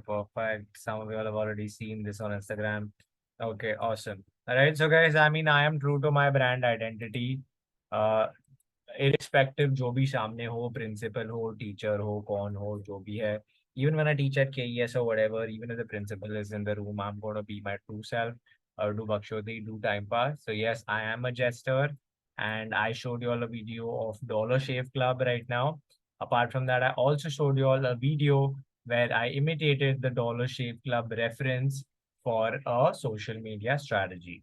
[SPEAKER 1] perfect. Some of you all have already seen this on Instagram. Okay, awesome. All right, so guys, I mean, I am true to my brand identity. Irrespective जो भी सामने हो, principal हो, teacher हो, कौन हो, जो भी है. Even when I teach at KES or whatever, even if the principal is in the room, I'm going to be my true self. Do Bakshoti, do time pass. So yes, I am a jester, and I showed you all a video of Dollar Shave Club right now. Apart from that, I also showed you all a video where I imitated the Dollar Shave Club reference for a social media strategy.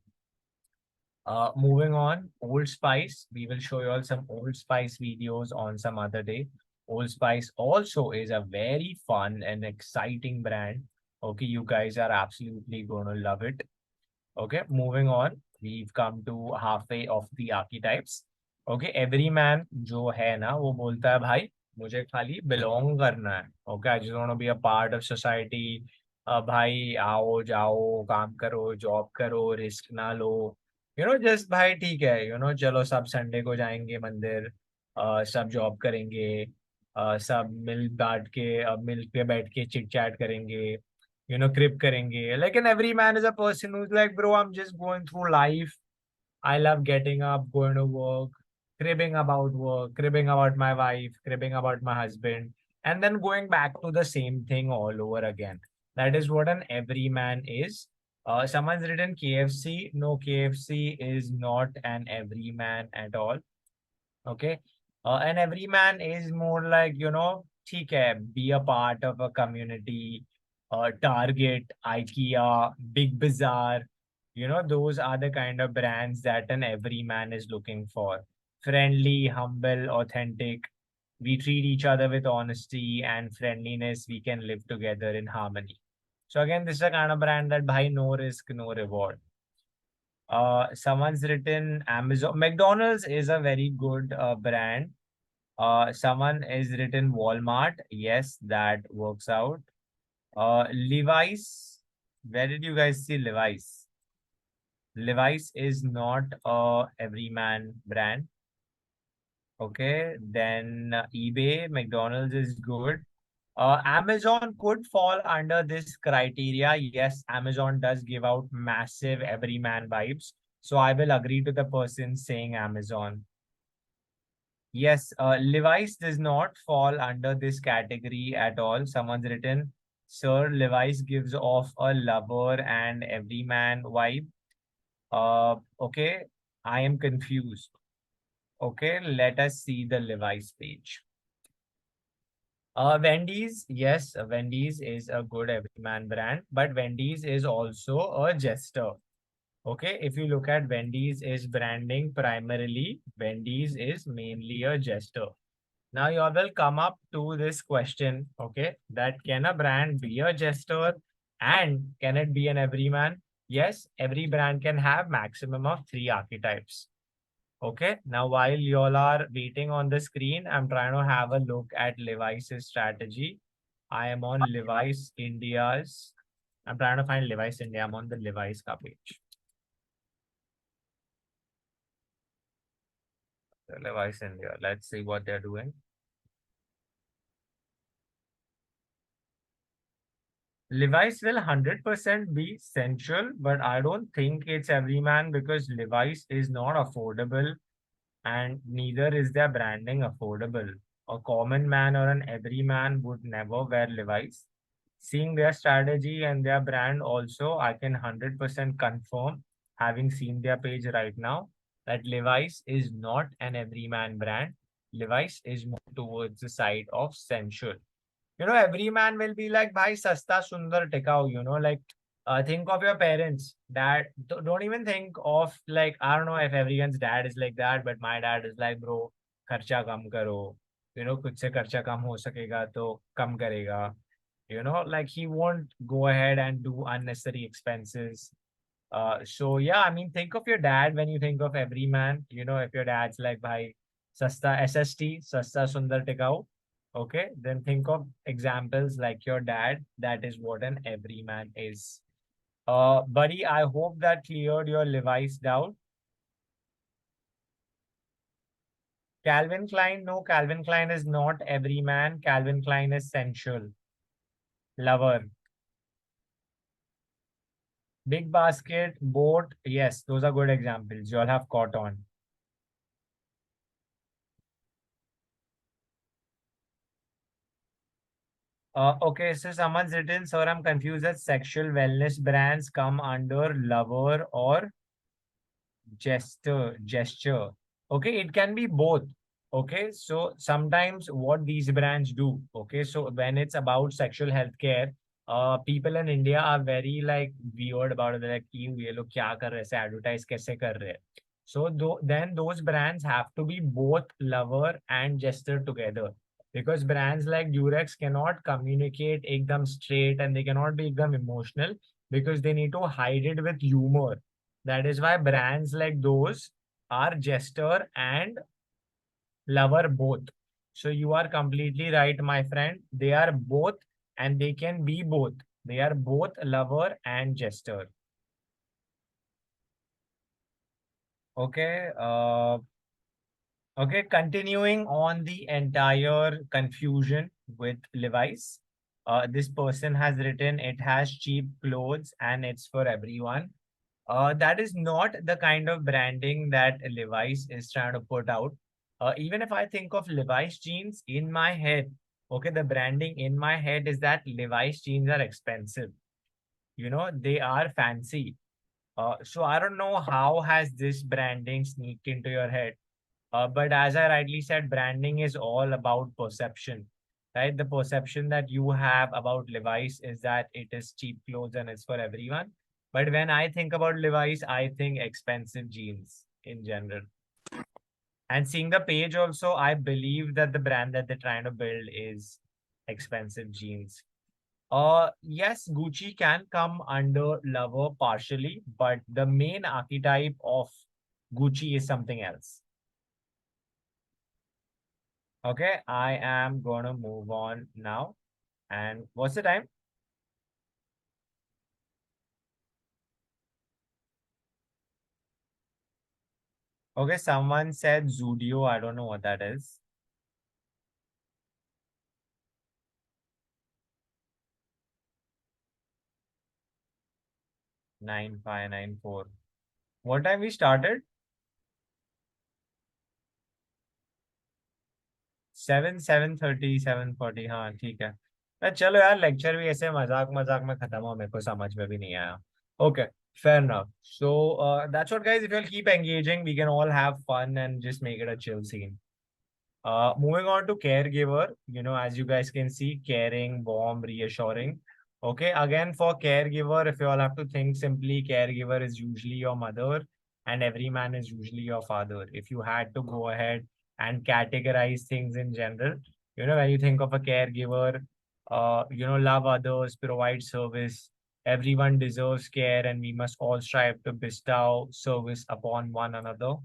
[SPEAKER 1] Moving on, Old Spice. We will show you all some Old Spice videos on some other day. Old Spice also is a very fun and exciting brand. Okay, you guys are absolutely going to love it. Okay, moving on. We've come to halfway of the archetypes. Okay, every man जो है ना वो बोलता है भाई मुझे खाली belong करना है. Okay, I just want to be a part of society. भाई आओ जाओ काम करो जॉब करो रिस्क ना लो. जस्ट भाई ठीक है. चलो सब संडे को जाएंगे मंदिर. सब जॉब करेंगे. सब मिल के बैठ के चिट चैट करेंगे. Crib करेंगे. Like, and every man is a person who's like, bro, I'm just going through life. I love getting up, going to work, cribbing about work, cribbing about my wife, cribbing about my husband, and then going back to the same thing all over again. That is what an everyman is. Someone's written KFC. No, KFC is not an everyman at all. Okay. And every man is more like, ठीक है, be a part of a community, Target, IKEA, Big Bazaar. Those are the kind of brands that an everyman is looking for. Friendly, humble, authentic. We treat each other with honesty and friendliness. We can live together in harmony. So again, this is a kind of brand that buy no risk, no reward. Someone's written Amazon. McDonald's is a very good brand. Someone is written Walmart. Yes, that works out. Levi's. Where did you guys see Levi's? Levi's is not a everyman brand. Okay, then eBay, McDonald's is good. Amazon could fall under this criteria. Yes, Amazon does give out massive everyman vibes. So I will agree to the person saying Amazon. Yes, Levi's does not fall under this category at all. Someone's written, Sir, Levi's gives off a lover and everyman vibe. Okay, I am confused. Okay, let us see the Levi's page. Wendy's, yes, Wendy's is a good everyman brand, but Wendy's is also a jester. Okay, if you look at Wendy's is branding primarily, Wendy's is mainly a jester. Now you all will come up to this question, okay, that can a brand be a jester and can it be an everyman? Yes, every brand can have maximum of 3 archetypes. Okay, now while you all are waiting on the screen, I'm trying to have a look at Levi's strategy. I am on Levi's India's. I'm trying to find Levi's India. I'm on the Levi's ka page. The Levi's India. Let's see what they're doing. Levi's will 100% be central, but I don't think it's everyman because Levi's is not affordable and neither is their branding affordable. A common man or an everyman would never wear Levi's. Seeing their strategy and their brand also, I can 100% confirm, having seen their page right now, that Levi's is not an everyman brand. Levi's is more towards the side of sensual. Every man will be like, bhai, sasta, sundar, tikau, like, think of your parents. Dad, don't even think of, like, I don't know if everyone's dad is like that, but my dad is like, bro, kharcha kam karo. Kuch se kharcha kam ho sakega, to kam karega. Like, he won't go ahead and do unnecessary expenses. So yeah, I mean, think of your dad when you think of every man. If your dad's like, bhai, sasta SST, sasta sundar tikau. Okay, then think of examples like your dad. That is what an everyman is. Buddy, I hope that cleared your Levi's doubt. Calvin Klein, no, Calvin Klein is not everyman. Calvin Klein is sensual. Lover. Big basket, boat. Yes, those are good examples. You all have caught on. Okay, so someone's written, sir, I'm confused that sexual wellness brands come under lover or gesture. Okay, it can be both. Okay, so sometimes what these brands do, okay, so when it's about sexual health care, people in India are very like weird about it. They're like, ye log kya kar rahe, aise advertise kaise kar rahe? So then those brands have to be both lover and gesture together. Because brands like Durex cannot communicate ekdam straight and they cannot be ekdam emotional because they need to hide it with humor. That is why brands like those are jester and lover both. So you are completely right, my friend. They are both and they can be both. They are both lover and jester. Okay. Okay, continuing on the entire confusion with Levi's. This person has written, it has cheap clothes and it's for everyone. That is not the kind of branding that Levi's is trying to put out. Even if I think of Levi's jeans in my head, Okay, the branding in my head is that Levi's jeans are expensive. You know, they are fancy. So I don't know how has this branding sneaked into your head. But as I rightly said, branding is all about perception, right? The perception that you have about Levi's is that it is cheap clothes and it's for everyone. But when I think about Levi's, I think expensive jeans in general. And seeing the page also, I believe that the brand that they're trying to build is expensive jeans. Yes, Gucci can come under lover partially, but the main archetype of Gucci is something else. Okay, I am gonna move on now. And what's the time? Okay, someone said Zudio. I don't know what that is. 9594. What time we started? 7:30, 7:40. हाँ ठीक है. चलो यार lecture भी ऐसे मजाक मजाक में खत्म हो मेरे को समझ में भी नहीं आया. Okay, fair enough. So that's what guys. If you'll keep engaging, we can all have fun and just make it a chill scene. Moving on to caregiver, you know, as you guys can see, caring, warm, reassuring. Okay, again for caregiver, if you all have to think simply, caregiver is usually your mother and every man is usually your father. If you had to go ahead and categorize things in general, you know, when you think of a caregiver, you know, love others, provide service, everyone deserves care and we must all strive to bestow service upon one another.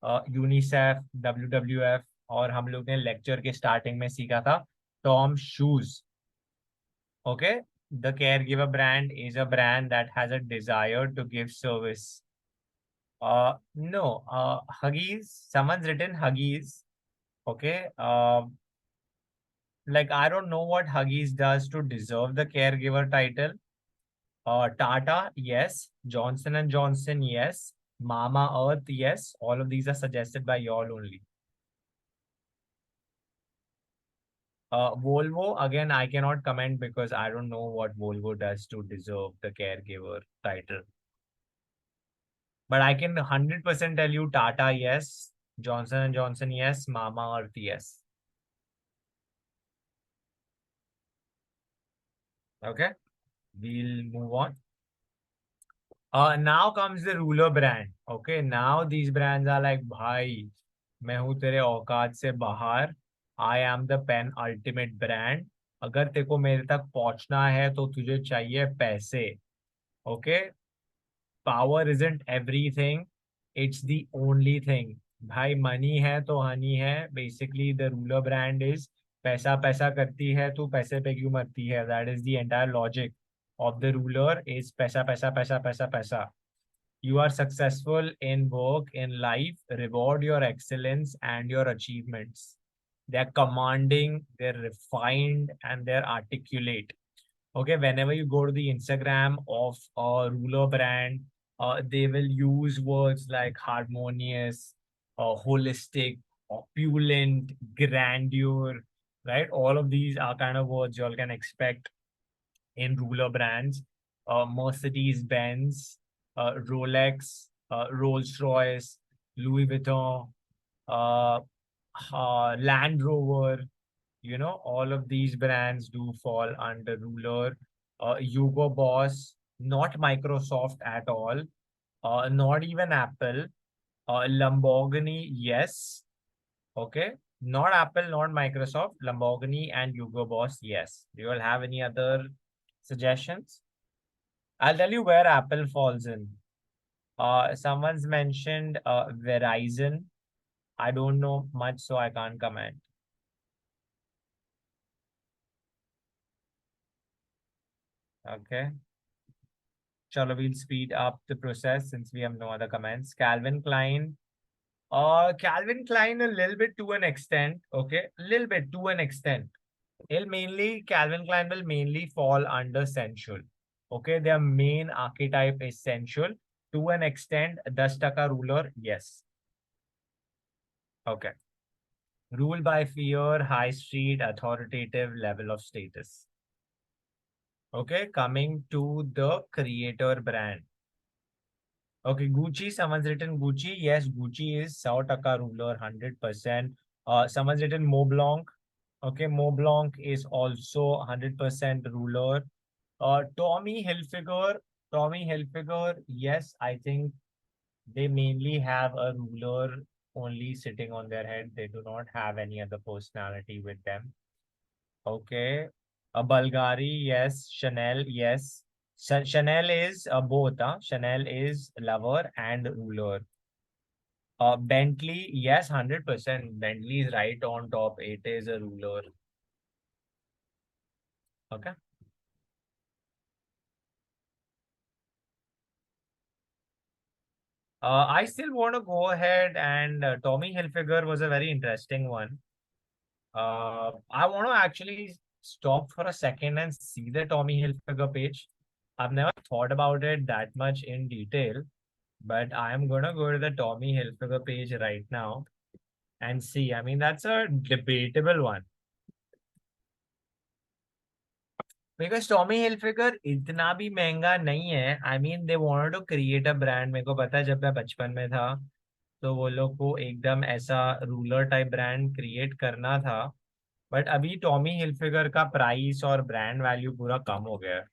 [SPEAKER 1] UNICEF WWF और हम लोग ने lecture के starting में सीखा था Tom shoes. Okay, the care giver brand is a brand that has a desire to give service. No, Huggies, someone's written Huggies. Okay, like I don't know what Huggies does to deserve the caregiver title. Tata, yes. Johnson and Johnson, yes. Mama Earth, yes. All of these are suggested by y'all only. Volvo, again, I cannot comment because I don't know what Volvo does to deserve the caregiver title. But I can 100% tell you Tata, yes. Johnson and Johnson, yes. Mama Earth, yes. Okay, we'll move on. Now comes the ruler brand. Okay, now these brands are like, भाई, मैं हूँ तेरे औकात से बाहर. I am the pen ultimate brand. अगर तेरे को मेरे तक पहुंचना है तो तुझे चाहिए पैसे. Okay, power isn't everything, it's the only thing. भाई मनी है तो हनी है. Basically the ruler brand is पैसा पैसा करती है तू पैसे पे क्यों मरती है. That is the entire logic of the ruler is पैसा पैसा पैसा पैसा पैसा. You are successful in work, in life, reward your excellence and your achievements. They're commanding, they're refined, and they're articulate. Okay, whenever you go to the Instagram of a ruler brand, they will use words like harmonious, holistic, opulent, grandeur, right? All of these are kind of words you all can expect in ruler brands. Mercedes Benz, Rolex, Rolls Royce, Louis Vuitton, uh, Land Rover, you know, all of these brands do fall under ruler. Hugo Boss, not Microsoft at all, not even Apple. Lamborghini, yes. Okay, not Apple, not Microsoft, Lamborghini and Hugo Boss, yes. Do you all have any other suggestions? I'll tell you where Apple falls in. Someone's mentioned Verizon. I don't know much, so I can't comment. Okay. Chalo, we'll speed up the process since we have no other comments. Calvin Klein. Calvin Klein a little bit to an extent. Okay, a little bit to an extent. Calvin Klein will mainly fall under sensual. Okay, their main archetype is sensual. To an extent, 10% ruler, yes. Okay. Ruled by fear, high street, authoritative level of status. Okay, coming to the creator brand. Okay, Gucci, someone's written Gucci. Yes, Gucci is 100% ruler, 100%. Someone's written Montblanc. Okay, Montblanc is also 100% ruler. Tommy Hilfiger, yes, I think they mainly have a ruler only sitting on their head. They do not have any other personality with them. Okay. A Bulgari, yes. Chanel, yes. Chanel is both. Chanel is lover and ruler. Bentley, yes, 100%. Bentley is right on top. It is a ruler. Okay. I still want to go ahead and Tommy Hilfiger was a very interesting one. I want to actually stop for a second and see the Tommy Hilfiger page. I've never thought about it that much in detail, but I'm gonna go to the Tommy Hilfiger page right now and see. I mean, that's a debatable one. Because Tommy Hilfiger इतना भी महंगा नहीं है. I mean, they wanted to create a brand. मेरे को पता है जब मैं बचपन में था तो वो लोग को एकदम ऐसा रूलर टाइप ब्रांड क्रिएट करना था. बट अभी टॉमी हिलफिगर का प्राइस और ब्रांड वैल्यू पूरा कम हो गया है.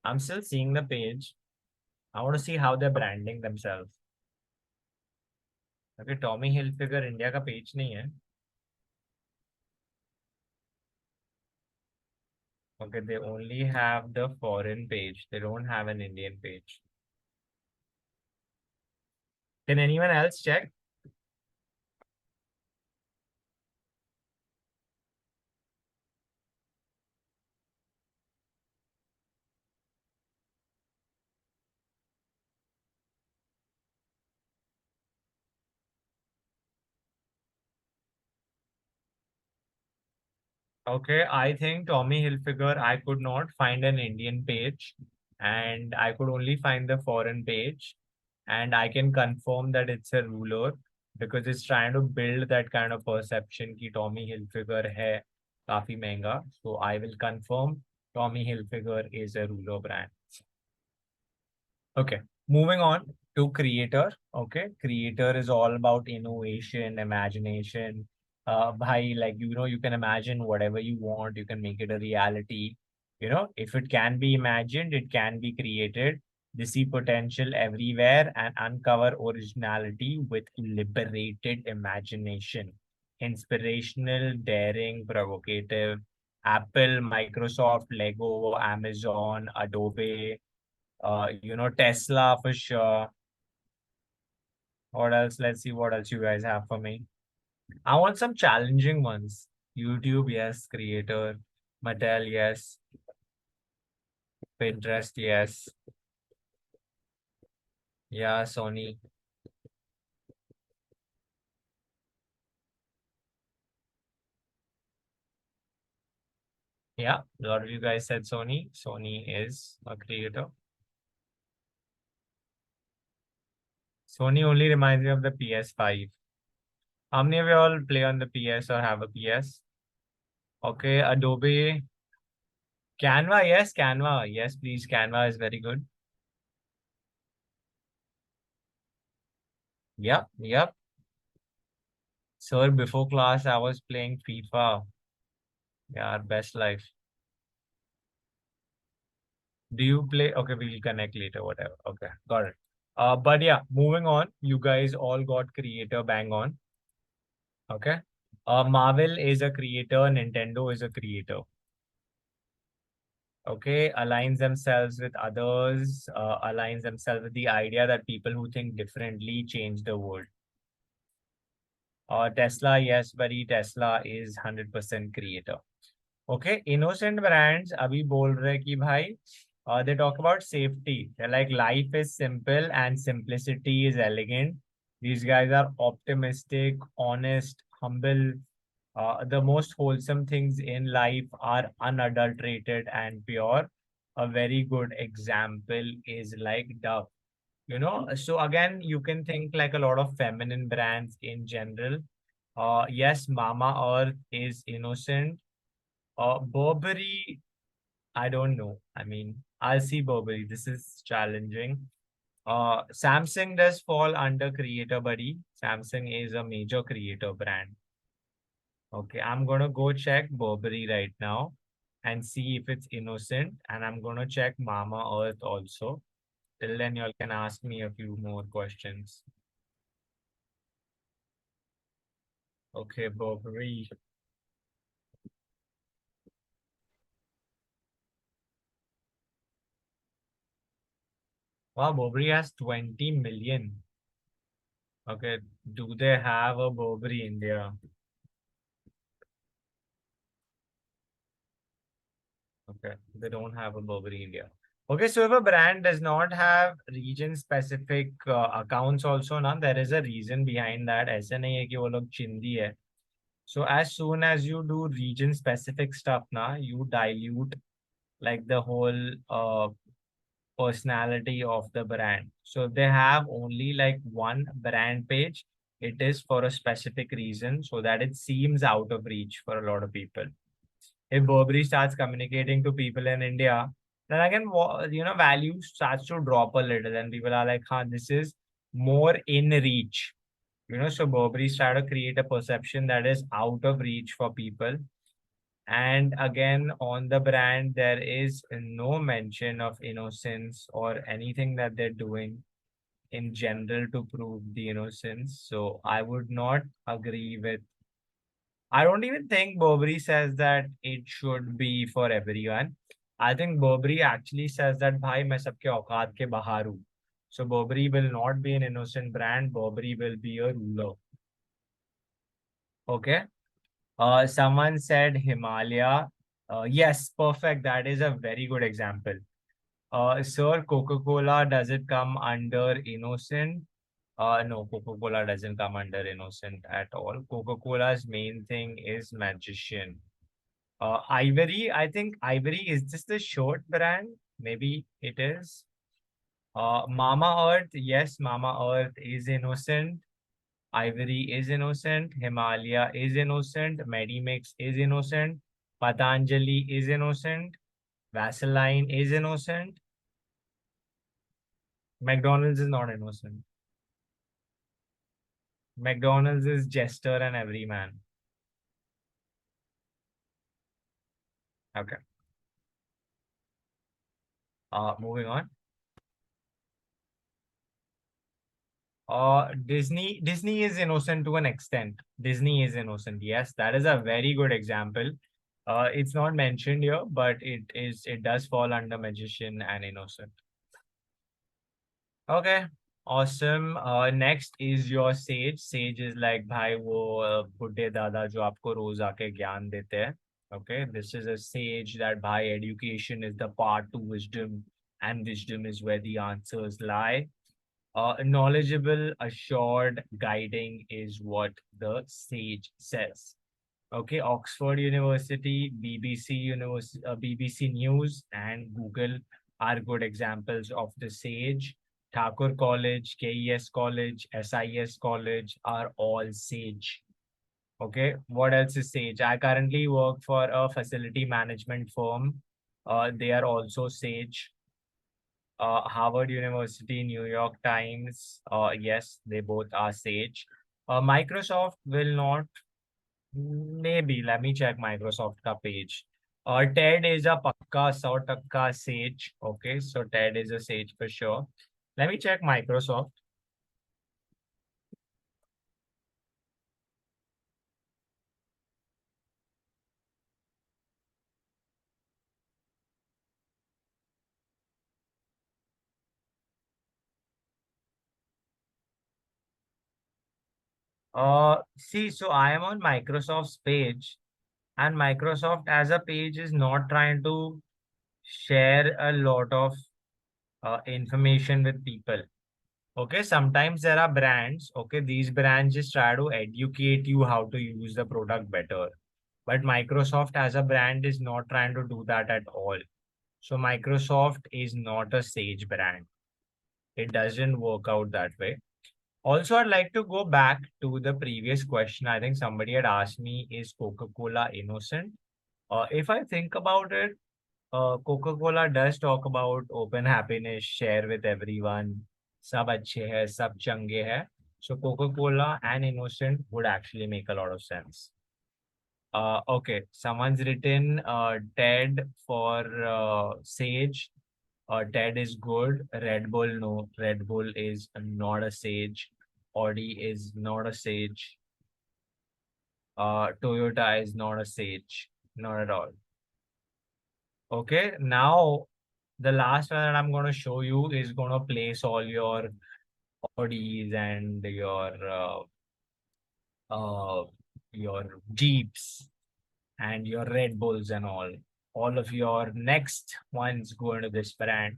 [SPEAKER 1] I'm still seeing the page. I want to see how they're branding themselves. Okay, Tommy Hilfiger India का पेज नहीं है. Okay, they only have the foreign page. They don't have an Indian page. Can anyone else check? Okay, I think Tommy Hilfiger, I could not find an Indian page and I could only find the foreign page. And I can confirm that it's a ruler because it's trying to build that kind of perception कि Tommy Hilfiger है काफी महंगा. So I will confirm Tommy Hilfiger is a ruler brand. Okay, moving on to creator. Okay, creator is all about innovation, imagination. Bhai, like, you can imagine whatever you want, you can make it a reality. If it can be imagined, it can be created. They see potential everywhere and uncover originality with liberated imagination. Inspirational, daring, provocative. Apple, Microsoft, Lego, Amazon, Adobe, Tesla for sure. What else? Let's see what else you guys have for me. I want some challenging ones. YouTube, yes. Creator. Mattel, yes. Pinterest, yes. Yeah, Sony. Yeah, a lot of you guys said Sony. Sony is a creator. Sony only reminds me of the PS5. How many of you all play on the PS or have a PS? Okay, Adobe. Canva, yes, Canva. Yes, please. Canva is very good. Yep, yep. Sir, before class, I was playing FIFA. Yeah, best life. Do you play? Okay, we'll connect later, whatever. Okay, got it. But yeah, moving on. You guys all got creator bang on. Okay. Marvel is a creator. Nintendo is a creator. Okay, aligns themselves with others, aligns themselves with the idea that people who think differently change the world. Tesla, yes, buddy, Tesla is 100% creator. Okay, innocent brands, abhi bol rahe ki bhai, they talk about safety. They're like, life is simple and simplicity is elegant. These guys are optimistic, honest, humble. The most wholesome things in life are unadulterated and pure. A very good example is like Dove. So again, you can think like a lot of feminine brands in general. Yes, Mama Earth is innocent. Burberry, I don't know. I mean, I'll see Burberry. This is challenging. Samsung does fall under creator, buddy. Samsung is a major creator brand. Okay, I'm gonna go check Burberry right now and see if it's innocent. And I'm gonna check Mama Earth also. Till then, y'all can ask me a few more questions. Okay, Burberry. Wow, Burberry has 20 million. Okay, do they have a Burberry India? Okay, they don't have a Burberry India. Okay, so if a brand does not have region-specific accounts also, ना, there is a reason behind that. ऐसे नहीं है कि वो लोग चिंदी है. So as soon as you do region-specific stuff, ना, you dilute like the whole personality of the brand. So if they have only like one brand page, it is for a specific reason so that it seems out of reach for a lot of people. If Burberry starts communicating to people in India, then again, value starts to drop a little, and people are like, "Huh, this is more in reach." So Burberry started to create a perception that is out of reach for people. And again, on the brand, there is no mention of innocence or anything that they're doing in general to prove the innocence. So I would not agree with. I don't even think Burberry says that it should be for everyone. I think Burberry actually says that bhai main sabke औकात के बाहर हूँ. So Burberry will not be an innocent brand. Burberry will be a ruler. Okay. Someone said Himalaya. Yes, perfect. That is a very good example. Sir, Coca-Cola, does it come under innocent? No, Coca-Cola doesn't come under innocent at all. Coca-Cola's main thing is magician. Ivory, I think Ivory, is this the shirt brand? Maybe it is. Mama Earth, yes, Mama Earth is innocent. Ivory is innocent. Himalaya is innocent. Medimix is innocent. Patanjali is innocent. Vaseline is innocent. McDonald's is not innocent. McDonald's is jester and everyman. Okay. Moving on. Disney is innocent to an extent. Disney is innocent. Yes, that is a very good example. It's not mentioned here, but it does fall under magician and innocent. Okay, awesome. Next is your sage. Sage is like भाई वो बुड्ढे दादा जो आपको रोज आके ज्ञान देते हैं. Okay, this is a sage that by education is the path to wisdom, and wisdom is where the answers lie. Knowledgeable, assured, guiding is what the sage says. Okay, Oxford University, BBC News, and Google are good examples of the sage. Thakur College, KES College, SIS College are all sage. Okay, what else is sage? I currently work for a facility management firm. They are also sage. Harvard University, New York Times. Yes, they both are Sage. Microsoft will not. Maybe let me check Microsoft ka page. TED is a pakka 100% Sage. Okay, so TED is a Sage for sure. Let me check Microsoft. See, so I am on Microsoft's page, and Microsoft as a page is not trying to share a lot of information with people. Okay, sometimes there are brands. Okay, these brands just try to educate you how to use the product better. But Microsoft as a brand is not trying to do that at all. So Microsoft is not a Sage brand. It doesn't work out that way. Also, I'd like to go back to the previous question. I think somebody had asked me, is Coca-Cola innocent? If I think about it, Coca-Cola does talk about open happiness, share with everyone. Sab अच्छे hai, sab change hai. So Coca-Cola and innocent would actually make a lot of sense. Okay, someone's written TED for Sage. TED is good. Red Bull, no. Red Bull is not a Sage. Audi is not a Sage. Toyota is not a Sage. Not at all. Okay, now the last one that I'm going to show you is going to place all your Audis and uh, your Jeeps and your Red Bulls and all of your next ones go into this brand.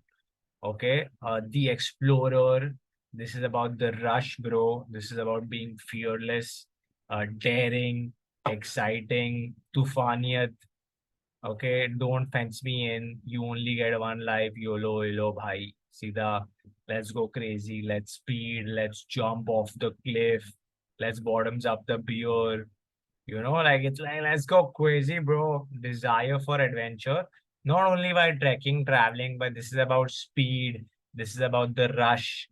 [SPEAKER 1] Okay, the Explorer. This is about the rush, bro. This is about being fearless, daring, exciting, tufaniyat. Okay, don't fence me in. You only get one life. YOLO, YOLO, bhai. Sida, let's go crazy. Let's speed. Let's jump off the cliff. Let's bottoms up the beer. You know, like it's like, let's go crazy, bro. Desire for adventure. Not only by trekking, traveling, but this is about speed. This is about the rush.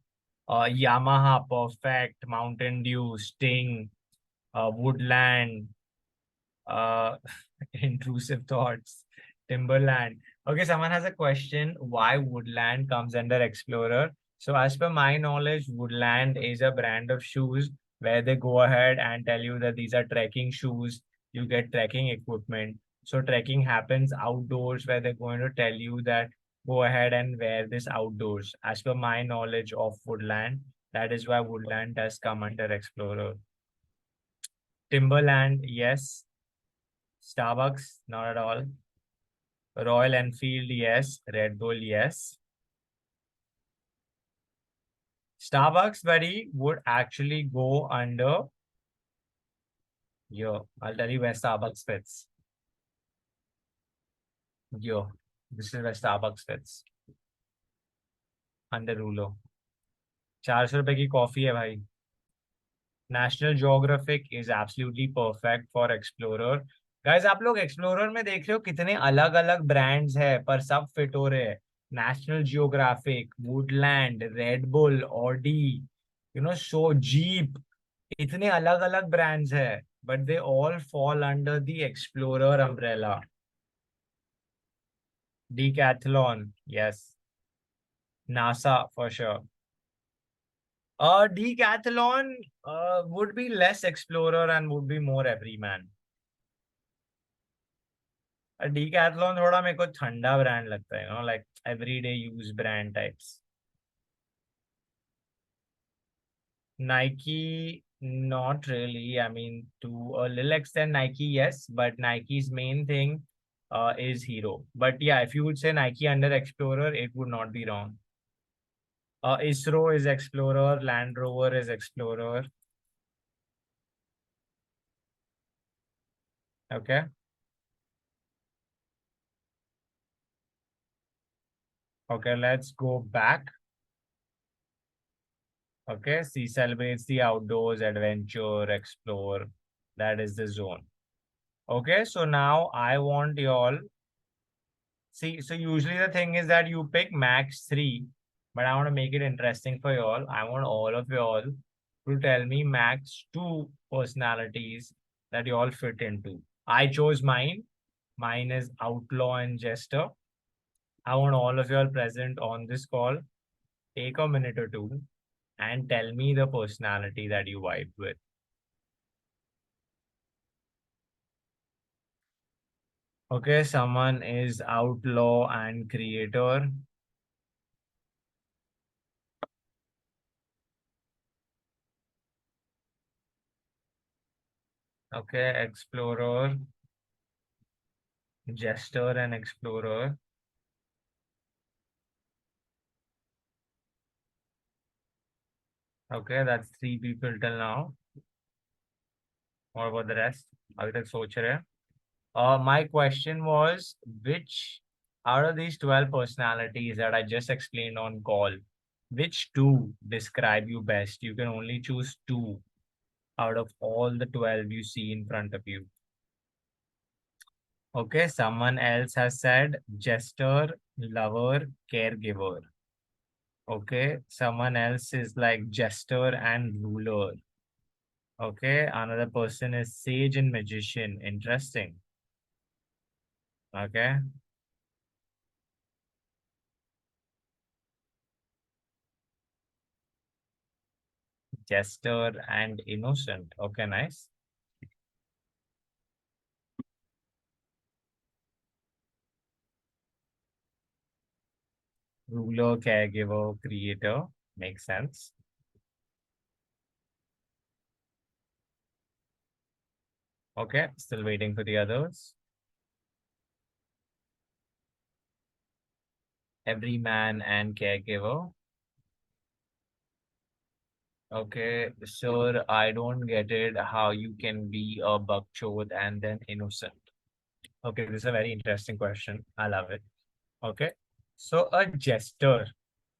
[SPEAKER 1] Yamaha, perfect. Mountain Dew, Sting, Woodland, uh, intrusive thoughts, Timberland. Okay, someone has a question. Why Woodland comes under Explorer? So as per my knowledge, Woodland is a brand of shoes where they go ahead and tell you that these are trekking shoes. You get trekking equipment. So trekking happens outdoors where they're going to tell you that go ahead and wear this outdoors. As per my knowledge of Woodland, that is why Woodland does come under Explorer. Timberland, yes. Starbucks, not at all. Royal Enfield, yes. Red Bull, yes. Starbucks, buddy, would actually go under. Yo, I'll tell you where Starbucks fits. Yo, this is where Starbucks fits. Under Rulo. 400 रुपए की coffee है भाई. National geographic is absolutely perfect for explorer. Guys, आप लोग explorer में देख रहे हो कितने अलग अलग ब्रांड्स है पर सब फिट हो रहे हैं. National Geographic, Woodland, Red Bull, Audi, so Jeep. इतने अलग अलग ब्रांड्स है but they all fall under the explorer umbrella. Decathlon, yes. NASA for sure. Decathlon would be less explorer and would be more everyman. Decathlon थोड़ा मेरे को ठंडा brand लगता है, like everyday use brand types. Nike, not really. I mean, to a little extent, Nike, yes, but Nike's main thing is Hero. But yeah, if you would say Nike under Explorer, it would not be wrong. ISRO is Explorer, Land Rover is Explorer. Okay. Okay, let's go back. Okay, C celebrates the outdoors, adventure, explore. That is the zone. Okay, so now I want y'all. See, so usually the thing is that you pick max 3, but I want to make it interesting for y'all. I want all of y'all to tell me max 2 personalities that y'all fit into. I chose mine. Mine is outlaw and jester. I want all of y'all present on this call. Take a minute or two and tell me the personality that you vibe with. Okay, someone is outlaw and creator. Okay, explorer, jester and explorer. Okay, that's 3 people till now. What about the rest? अभी तक सोच रहे हैं. My question was, which out of these 12 personalities that I just explained on call Which two describe you best? You can only choose two out of all the 12 you see in front of you. Okay, someone else has said jester, lover, caregiver. Okay, someone else is like jester and ruler. Okay, another person is sage and magician. Interesting. Okay, jester and innocent. Okay, nice. Ruler, caregiver, creator. Makes sense. Okay, still waiting for the others. Everyman and caregiver. Okay, sir, I don't get it how you can be a buckchode and then innocent. Okay, this is a very interesting question. I love it. Okay, so a jester,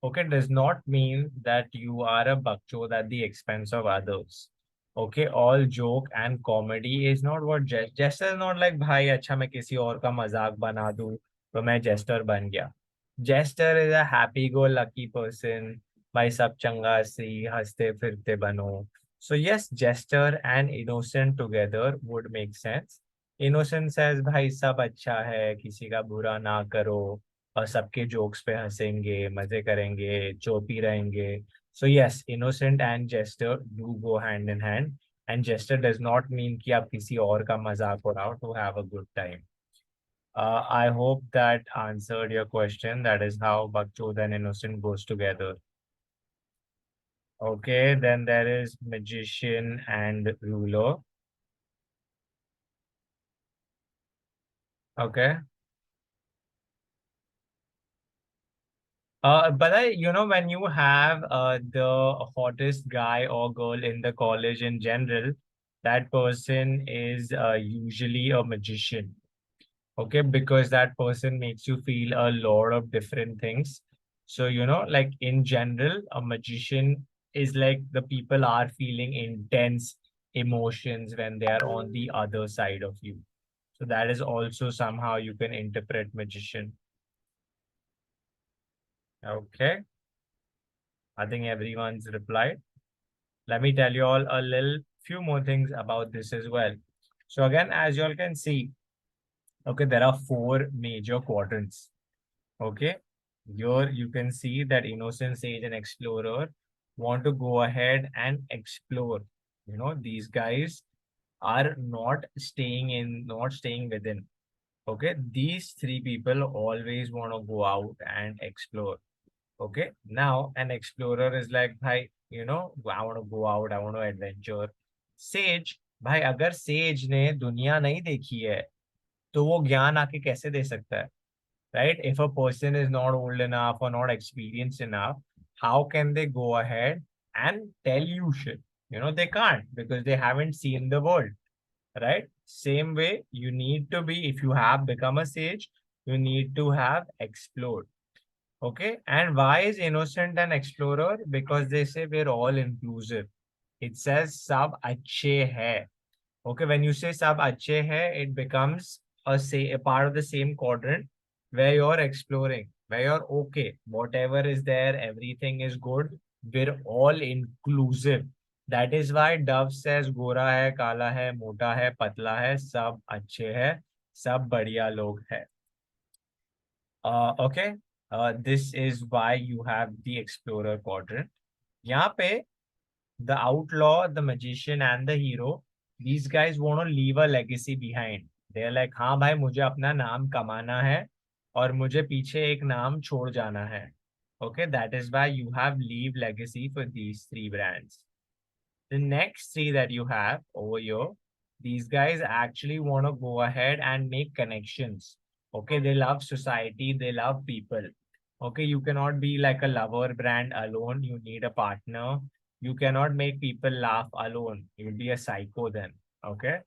[SPEAKER 1] okay, does not mean that you are a buckchode at the expense of others. Okay, all joke and comedy is not what jester is not like भाई अच्छा मैं किसी और का मजाक बना दूं तो मैं jester बन गया. Jester is a happy go lucky person. भाई सब चंगासी हंसते फिरते बनो. So yes, jester and innocent together would make sense. Innocent says भाई सब अच्छा है किसी का बुरा ना करो और सबके जोक्स पे हंसेंगे मजे करेंगे चोपी रहेंगे. So yes, innocent and jester do go hand in hand. And jester does not mean कि आप किसी और का मजाक उड़ाओ to have a good time. I hope that answered your question. That is how Bakchod and innocent goes together. Okay, then there is magician and ruler. Okay. But when you have the hottest guy or girl in the college in general, that person is usually a magician. Okay, because that person makes you feel a lot of different things. So, like in general, a magician is like the people are feeling intense emotions when they are on the other side of you. So that is also somehow you can interpret magician. Okay. I think everyone's replied. Let me tell you all a little few more things about this as well. So again, as you all can see, okay, there are four major quadrants. Okay, here you can see that innocent sage and explorer want to go ahead and explore. These guys are not staying within. Okay, these three people always want to go out and explore. Okay, now an explorer is like, bhai, I want to go out, I want to adventure. Sage, भाई अगर says ने दुनिया नहीं देखी है तो वो ज्ञान आके कैसे दे सकता है. Right? If a person is not old enough or not experienced enough, how can they go ahead and tell you shit? They can't because they haven't seen the world. Right? Same way, you need to be, if you have become a sage, you need to have explored. Okay. And why is innocent an explorer? Because they say we're all inclusive. It says sab achhe hai. Okay, when you say sab achhe hai, it becomes a part of the same quadrant where you're exploring, where you're okay. Whatever is there, everything is good. We're all inclusive. That is why Dove says गोरा है, काला है, मोटा है, पतला है, सब अच्छे है, सब बढ़िया लोग है. Okay, this is why you have the explorer quadrant. यहाँ पे the outlaw, the magician, and the hero, these guys want to leave a legacy behind. They're like, हाँ भाई मुझे अपना नाम कमाना है और मुझे पीछे एक नाम छोड़ जाना है. Okay, that is why you have leave legacy for these three brands. The next three that you have over here, these guys actually want to go ahead and make connections. Okay, they love society, they love people. Okay, you cannot be like a lover brand alone. You need a partner. You cannot make people laugh alone. You'll be a psycho then. Okay,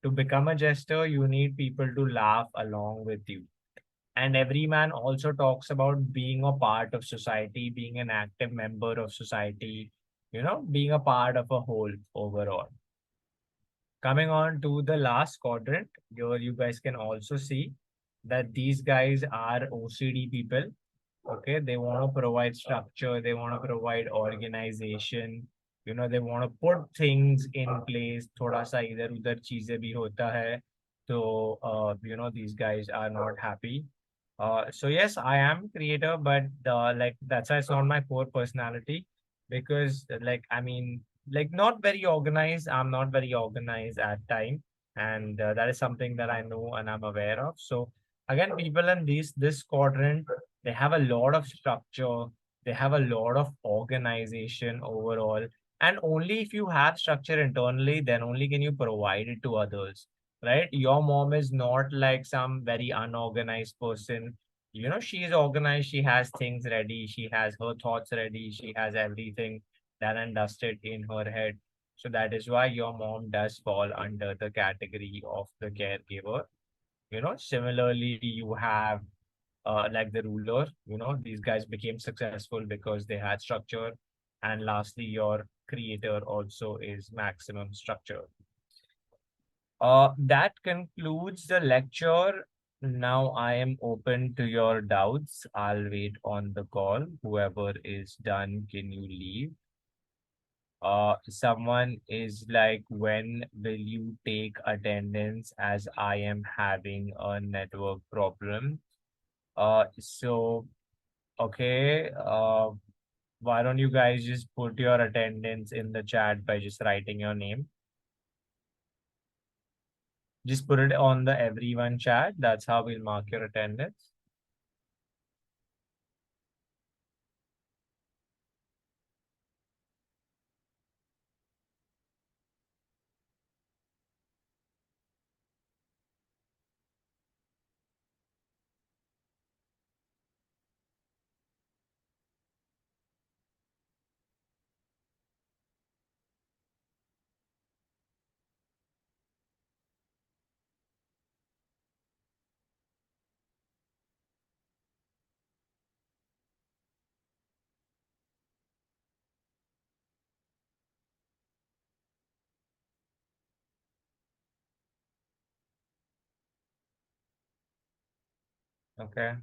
[SPEAKER 1] to become a jester, you need people to laugh along with you. And everyman also talks about being a part of society, being an active member of society, being a part of a whole overall. Coming on to the last quadrant, you guys can also see that these guys are OCD people. Okay, they want to provide structure, they want to provide organization, they want to put things in place. थोड़ा सा इधर उधर चीजें भी होता है, so these guys are not happy. So yes, I am creator, but like that's why it's not my core personality, because like I mean, like not very organized. I'm not very organized at time, and that is something that I know and I'm aware of. So again, people in this quadrant, they have a lot of structure, they have a lot of organization overall, and only if you have structure internally, then only can you provide it to others, right? Your mom is not like some very unorganized person. She is organized, she has things ready, she has her thoughts ready, she has everything done and dusted in her head. So that is why your mom does fall under the category of the caregiver. Similarly, you have like the ruler, these guys became successful because they had structure. And lastly, your creator also is maximum structure. That concludes the lecture. Now I am open to your doubts. I'll wait on the call. Whoever is done, can you leave? Someone is like, when will you take attendance, as I am having a network problem? So okay, why don't you guys just put your attendance in the chat by just writing your name? Just put it on the everyone chat. That's how we'll mark your attendance. Okay.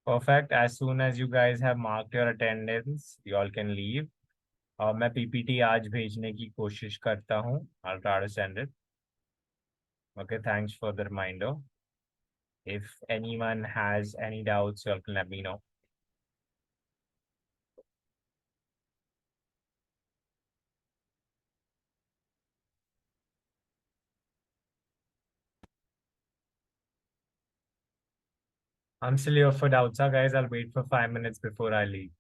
[SPEAKER 1] Perfect. As soon as you guys have marked your attendance, you all can leave. मैं PPT आज भेजने की कोशिश करता हूँ. I'll try to send it. Okay, thanks for the reminder. If anyone has any doubts, you all can let me know. I'm still here for doubts, guys. I'll wait for 5 minutes before I leave.